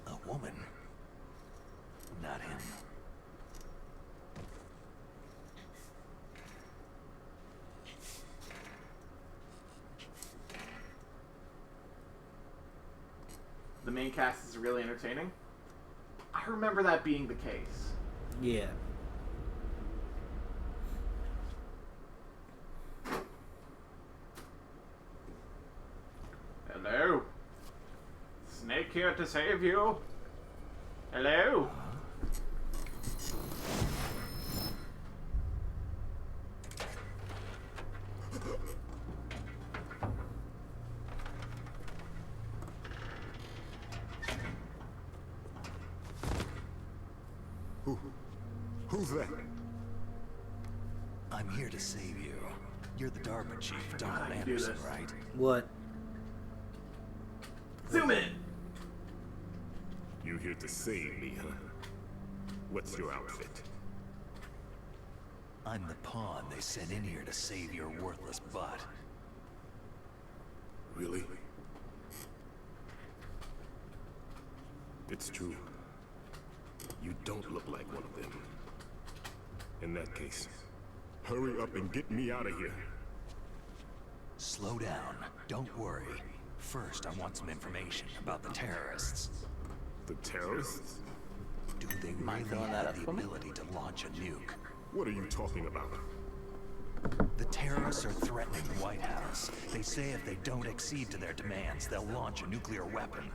A woman. Not him. The main cast is really entertaining. I remember that being the case. Yeah. Hello? Snake here to save you? Hello? Who's that? I'm here to save you. You're the DARPA chief, Donald do Anderson, this. right? What? Zoom in! You here to save me, huh? What's your outfit? I'm the pawn they sent in here to save your worthless butt. Really? It's true. You don't look like one of them. In that case, hurry up and get me out of here. Slow down. Don't worry. First, I want some information about the terrorists. The terrorists? Do they really have the ability to launch a nuke? What are you talking about? The terrorists are threatening the White House. They say if they don't accede to their demands, they'll launch a nuclear weapon.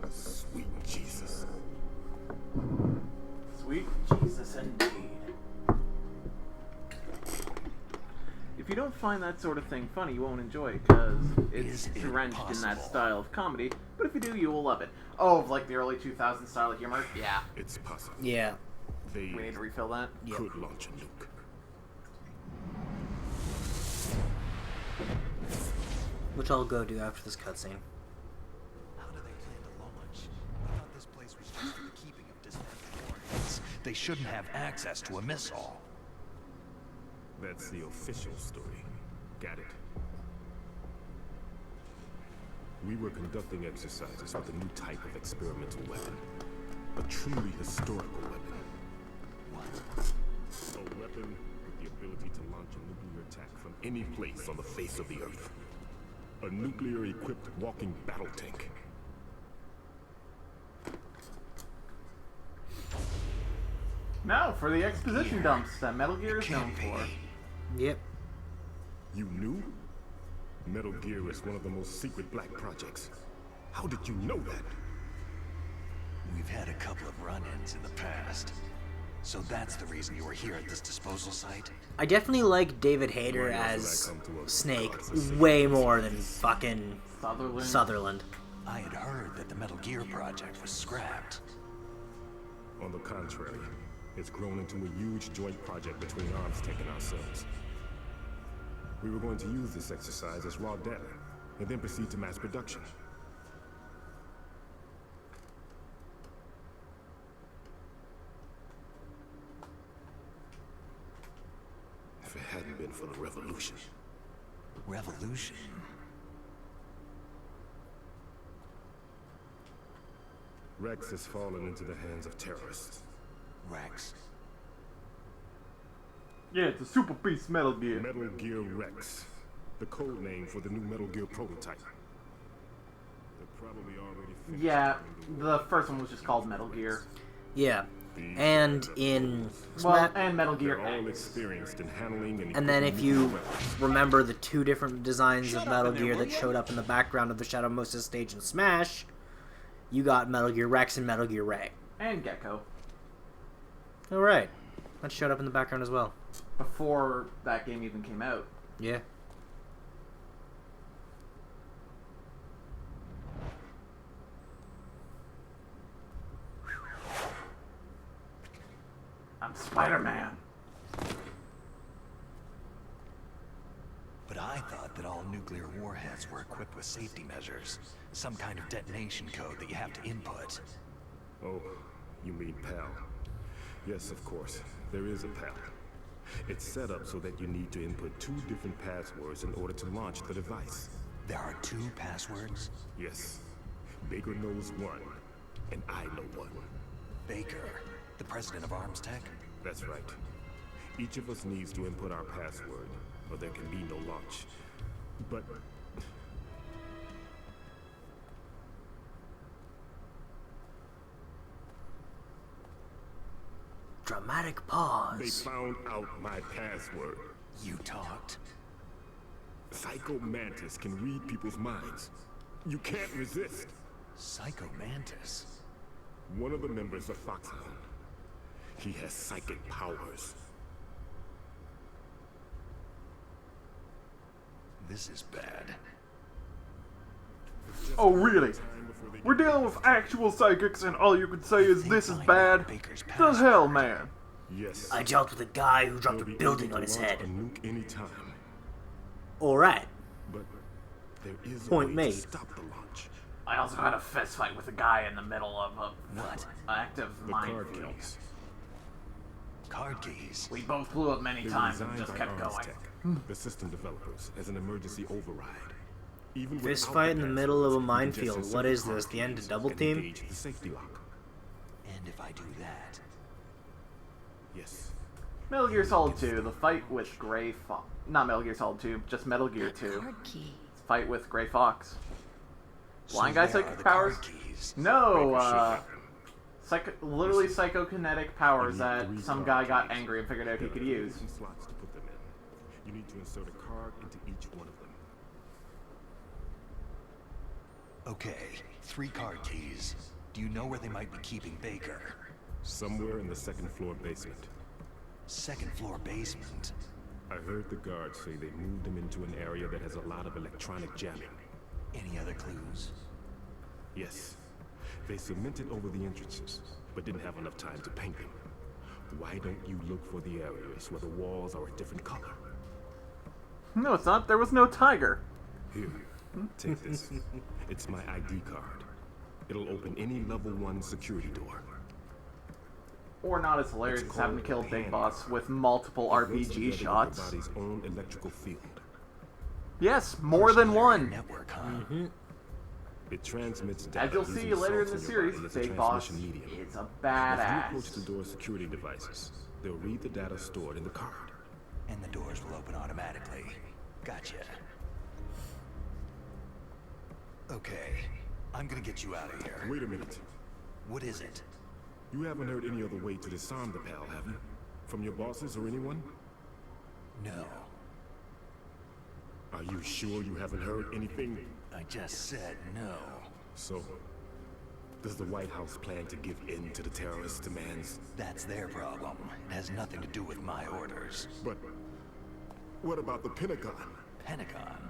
Sweet Jesus. Sweet Jesus, indeed. If you don't find that sort of thing funny, you won't enjoy it, because it's Is it drenched in that possible? style of comedy. But if you do, you will love it. Oh, like the early 2000s style of humor? Yeah. It's possible. Yeah. They We need to refill that. Yep. could launch a nuke. Which I'll go do after this cutscene. How do they plan to launch? I thought this place was just for the keeping of dismantled warheads. They shouldn't have access to a missile. That's the official story. Got it. We were conducting exercises with a new type of experimental weapon. A truly historical weapon. What? A weapon with the ability to launch a nuclear attack from any place on the face of the Earth. A nuclear-equipped walking battle tank. Now for the exposition dumps that Metal Gear is known for. Yep. You knew? Metal Gear is one of the most secret black projects. How did you know that? We've had a couple of run-ins in the past. So that's the reason you were here at this disposal site? I definitely like David Hayter Why else as would I come to a Snake God forsaken way place more like than this? fucking Sutherland. Sutherland. I had heard that the Metal Gear project was scrapped. On the contrary, it's grown into a huge joint project between Armstech and ourselves. We were going to use this exercise as raw data, and then proceed to mass production. If it hadn't been for the revolution. Revolution? Rex has fallen into the hands of terrorists. Rex? Yeah, it's a super beast Metal Gear. Metal Gear Rex, the code name for the new Metal Gear prototype. They're probably already finished Yeah, building the first one was just called Metal Gear. Yeah. These And are the in pros. Well, and Metal They're Gear all X. experienced in handling And then if you weapons. remember the two different designs of Metal Gear that showed up in the background of the Shadow Moses stage in Smash, you got Metal Gear Rex and Metal Gear Ray. And Gecko. Oh, right. That showed up in the background as well. Before that game even came out. Yeah. I'm Spider-Man. But I thought that all nuclear warheads were equipped with safety measures. Some kind of detonation code that you have to input. Oh, you mean PAL. Yes, of course. There is a PAL. It's set up so that you need to input 2 different passwords in order to launch the device. There are 2 passwords? Yes. Baker knows one, and I know one. Baker, the president of Arms Tech? That's right. Each of us needs to input our password, or there can be no launch. But... Dramatic pause. they found out my password. You talked? Psycho Mantis can read people's minds. You can't resist. Psycho Mantis? One of the members of Foxhound. He has psychic powers. This is bad. Oh, really? We're dealing with actual psychics and all you can say is this is bad? The hell, man? Yes. I dealt with a guy who dropped a They'll be building able on to his launch head. a nuke anytime. Alright. But there is a Point way made. to stop the launch. I also had a fist fight with a guy in the middle of a What? active The card minefield. keys. Card keys? We both blew up many They were times and designed just by kept Arms going. Tech, the system developers, as an emergency override. Even Fist without fight in the middle of a passwords, you can just minefield. insert What the is card this, the end of keys Double and Team? engage the safety lock. And if I do that... Yes. Metal Gear Solid 2, the fight with Gray Fox. Not Metal Gear Solid 2, just Metal Gear 2. Card key. Fight with Gray Fox. Blind So guy where are psychic the powers? card keys? No, literally psychokinetic powers You that need 3 some card guy got keys. angry and figured out he There could are use. different slots to put them in. You need to insert a card into each one of them. Okay, 3 card keys. Do you know where they might be keeping Baker? Somewhere in the 2nd floor basement. 2nd floor basement? I heard the guards say they moved him into an area that has a lot of electronic jamming. Any other clues? Yes. They cemented over the entrances, but didn't have enough time to paint them. Why don't you look for the areas where the walls are a different color? No, it's not. There was no tiger. Here, take this. It's my ID card. It'll open any level 1 security door. Or not as hilarious as having to kill Big Boss with multiple It links RPG together with shots. your body's own electrical field. Yes, more than one. Network, huh? It transmits data. As you'll see using later in salts the your series, body as a Big Boss transmission medium. is a As you approach the badass. door's security devices, they'll read the data stored in the card. And the doors will open automatically. Gotcha. Okay, I'm gonna get you out of here. Wait a minute. What is it? You haven't heard any other way to disarm the PAL, have you? From your bosses or anyone? No, Are you sure you haven't heard anything? I just said no. So, does the White House plan to give in to the terrorists' demands? That's their problem. It has nothing to do with my orders. But what about the Pentagon? Pentagon?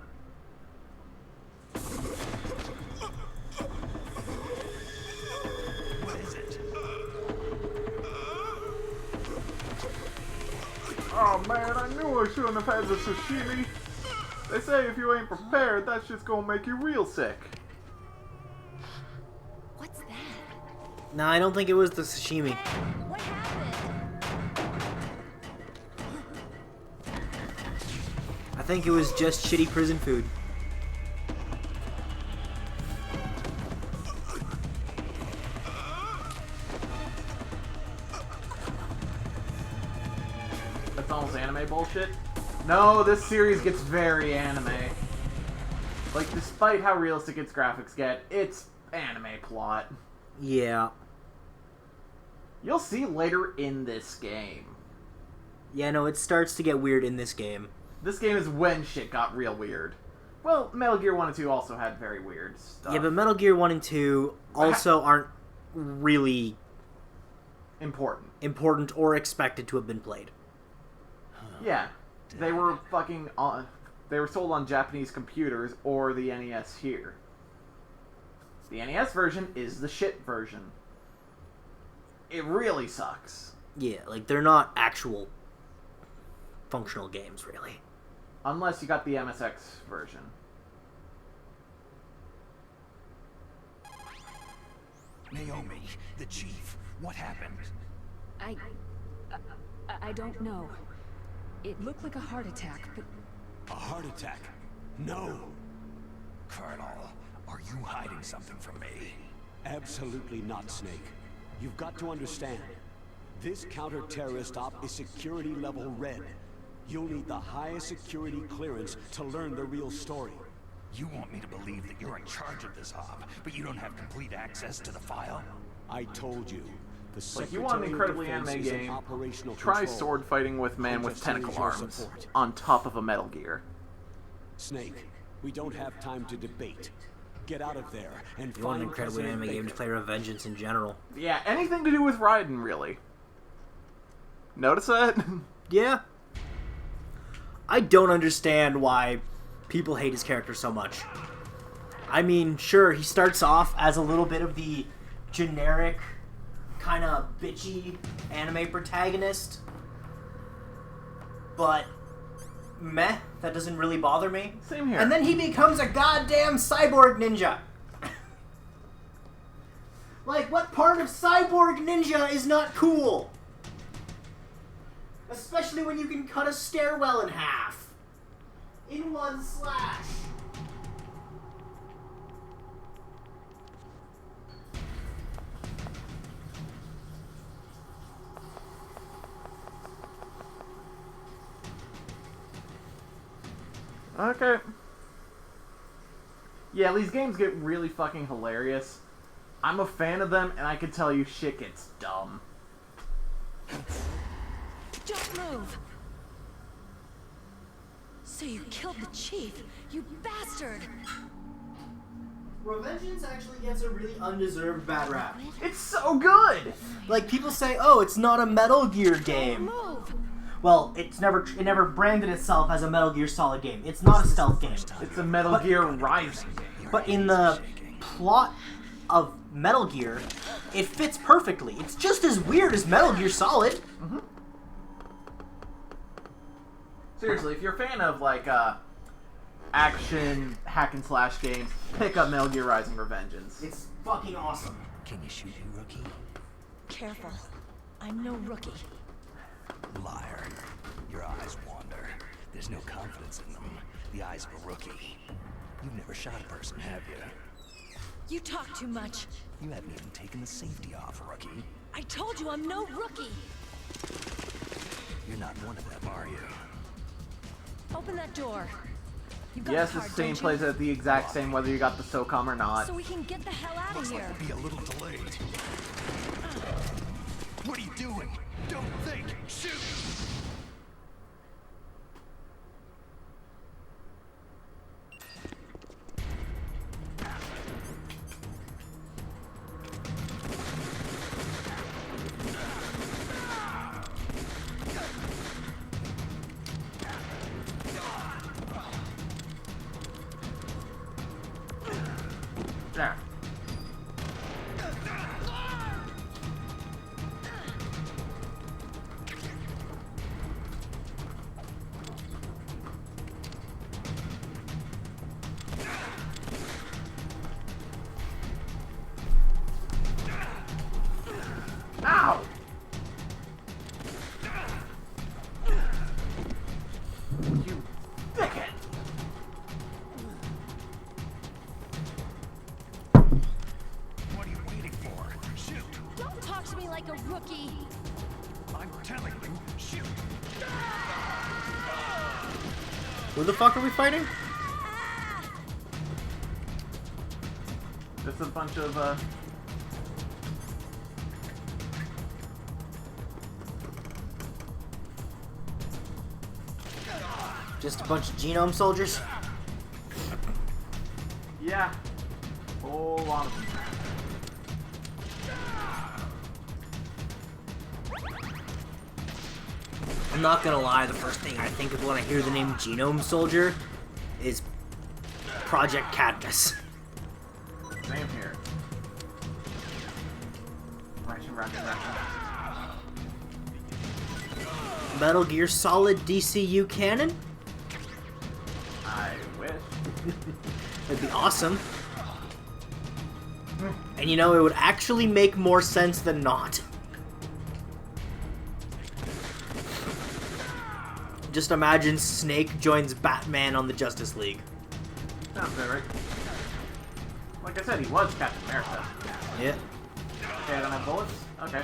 What is it? Oh man, I knew I shouldn't have had the sashimi. They say if you ain't prepared, that shit's gonna make you real sick. What's that? No, I don't think it was the sashimi. What happened? I think it was just shitty prison food. That's almost anime bullshit. No, this series gets very anime. Like, despite how realistic its graphics get, it's anime plot. Yeah. You'll see later in this game. Yeah, no, it starts to get weird in this game. This game is when shit got real weird. Well, Metal Gear 1 and 2 also had very weird stuff. Yeah, but Metal Gear 1 and 2 also aren't really important or expected to have been played. Yeah. They were fucking on... They were sold on Japanese computers or the NES here. The NES version is the shit version. It really sucks. Yeah, like, they're not actual functional games, really. Unless you got the MSX version. Naomi, the chief, what happened? I don't know. It looked like a heart attack, but... A heart attack? No! Colonel, are you hiding something from me? Absolutely not, Snake. You've got to understand. This counter-terrorist op is security level red. You'll need the highest security clearance to learn the real story. You want me to believe that you're in charge of this op, but you don't have complete access to the file? I told you. The Like, you want an incredibly anime game, try sword fighting with man with tentacle arms on top of a Metal Gear. Snake, we don't have time to debate. Get out of there and You want an find incredibly President anime game Baker. to play Revengeance in general. Yeah, anything to do with Raiden, really. Notice that? Yeah. I don't understand why people hate his character so much. I mean, sure, he starts off as a little bit of the generic, kind of bitchy anime protagonist. But, meh, that doesn't really bother me. Same here. And then he becomes a goddamn cyborg ninja. Like, what part of cyborg ninja is not cool? Especially when you can cut a stairwell in half. In one slash. Okay. Yeah, these games get really fucking hilarious. I'm a fan of them, and I can tell you shit gets dumb. Don't move! So you killed the chief, you bastard! Revengeance actually gets a really undeserved bad rap. It's so good! Like, people say, oh, it's not a Metal Gear game. Move! Well, it never branded itself as a Metal Gear Solid game. It's not a stealth game. It's a Metal Gear Rising game. But in the plot of Metal Gear, it fits perfectly. It's just as weird as Metal Gear Solid. Mm-hmm. Seriously, if you're a fan of, like, action hack-and-slash games, pick up Metal Gear Rising Revengeance. It's fucking awesome. Can you shoot, you rookie? Careful. I'm no rookie. Liar. Your eyes wander. There's no confidence in them. The eyes of a rookie. You've never shot a person, have you? You talk too much. You haven't even taken the safety off, rookie. I told you I'm no rookie! You're not one of them, are you? Open that door. You got Yes, a this card, scene don't you? plays out the exact same whether you got the SOCOM or not. So we can get the hell out of here. Be a little delayed. What are you doing? Don't think. Shoot! There. Ow! You dickhead! What are you waiting for? Shoot! Don't talk to me like a rookie. I'm telling you, shoot! Who the fuck are we fighting? Just a bunch of, Just a bunch of genome soldiers? yeah. Whole lot of them. I'm not gonna lie, the first thing I think of when I hear the name Genome Soldier is Project Cadmus. Same here. Right. Metal Gear Solid DCU canon? I wish. It'd be awesome. And you know, it would actually make more sense than not. Just imagine Snake joins Batman on the Justice League. Sounds good, right? Like I said, he was Captain America. Yeah. Okay, I don't have bullets? Okay.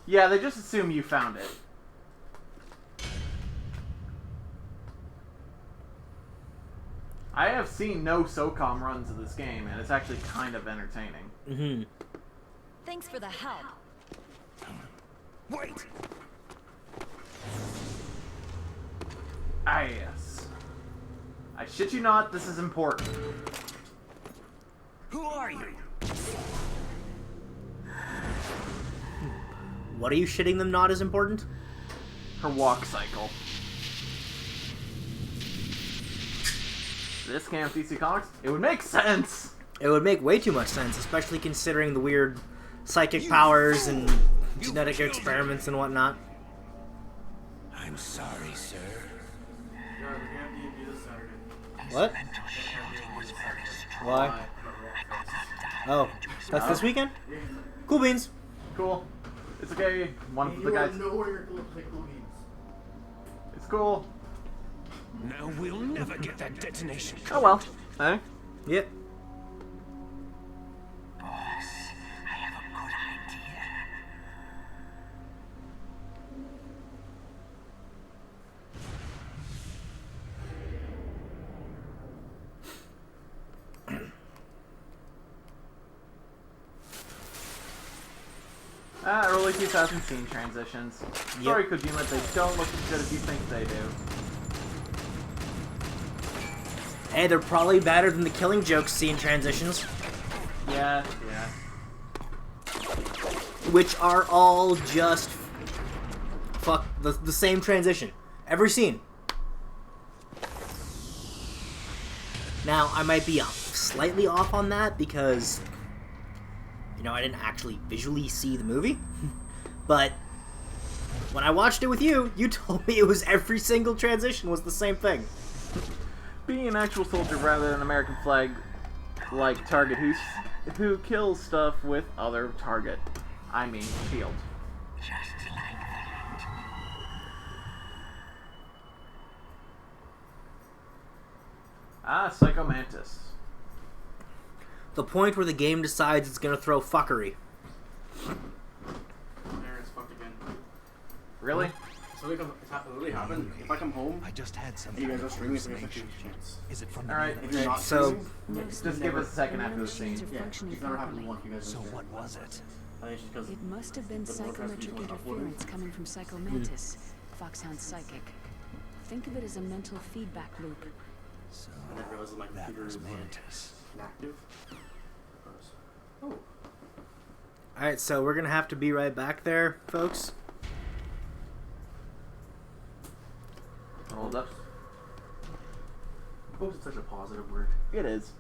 Yeah, they just assume you found it. I have seen no SOCOM runs of this game, and it's actually kind of entertaining. Mm-hmm. Thanks for the help. Wait! Ah, yes. I shit you not, this is important. Who are you? What are you shitting them not as important? Her walk cycle. This came from DC Comics? It would make sense! It would make way too much sense, especially considering the weird psychic powers and genetic experiments and whatnot. I'm sorry, sir. What? Why? Oh, that's this weekend? Cool beans. Cool. It's okay. One of the guys. It's cool. Now we'll never get that detonation. Oh well. Hey? Yep. Early 2000 scene transitions. Sorry, Kojima, they don't look as good as you think they do. Hey, they're probably better than the Killing Joke scene transitions. Yeah. Which are all just... fuck, the same transition. Every scene. Now, I might be slightly off on that because... you know, I didn't actually visually see the movie. But when I watched it with you, you told me it was every single transition was the same thing. Being an actual soldier rather than an American flag like target who kills stuff with other target. I mean shield. Psycho Mantis. The point where the game decides it's gonna throw fuckery. Aaron's fucked again. Really? So it literally happened. If I come home, I just had some and you guys are streaming, it's a chance. Is it from the Alright, If you're not So- streaming, just give us a second after the scene. yeah, it's never happened once. You guys. So what was it? I think it's just because It must have been the broadcast psychometric feeds were uploaded. interference coming from Psycho Mantis, Foxhound Psychic. Think of it as a mental feedback loop. So I didn't realize that my that computer was is Mantis. inactive. Oh. Alright, so we're gonna have to be right back there, folks. Hold up. Hope it's such a positive word. It is.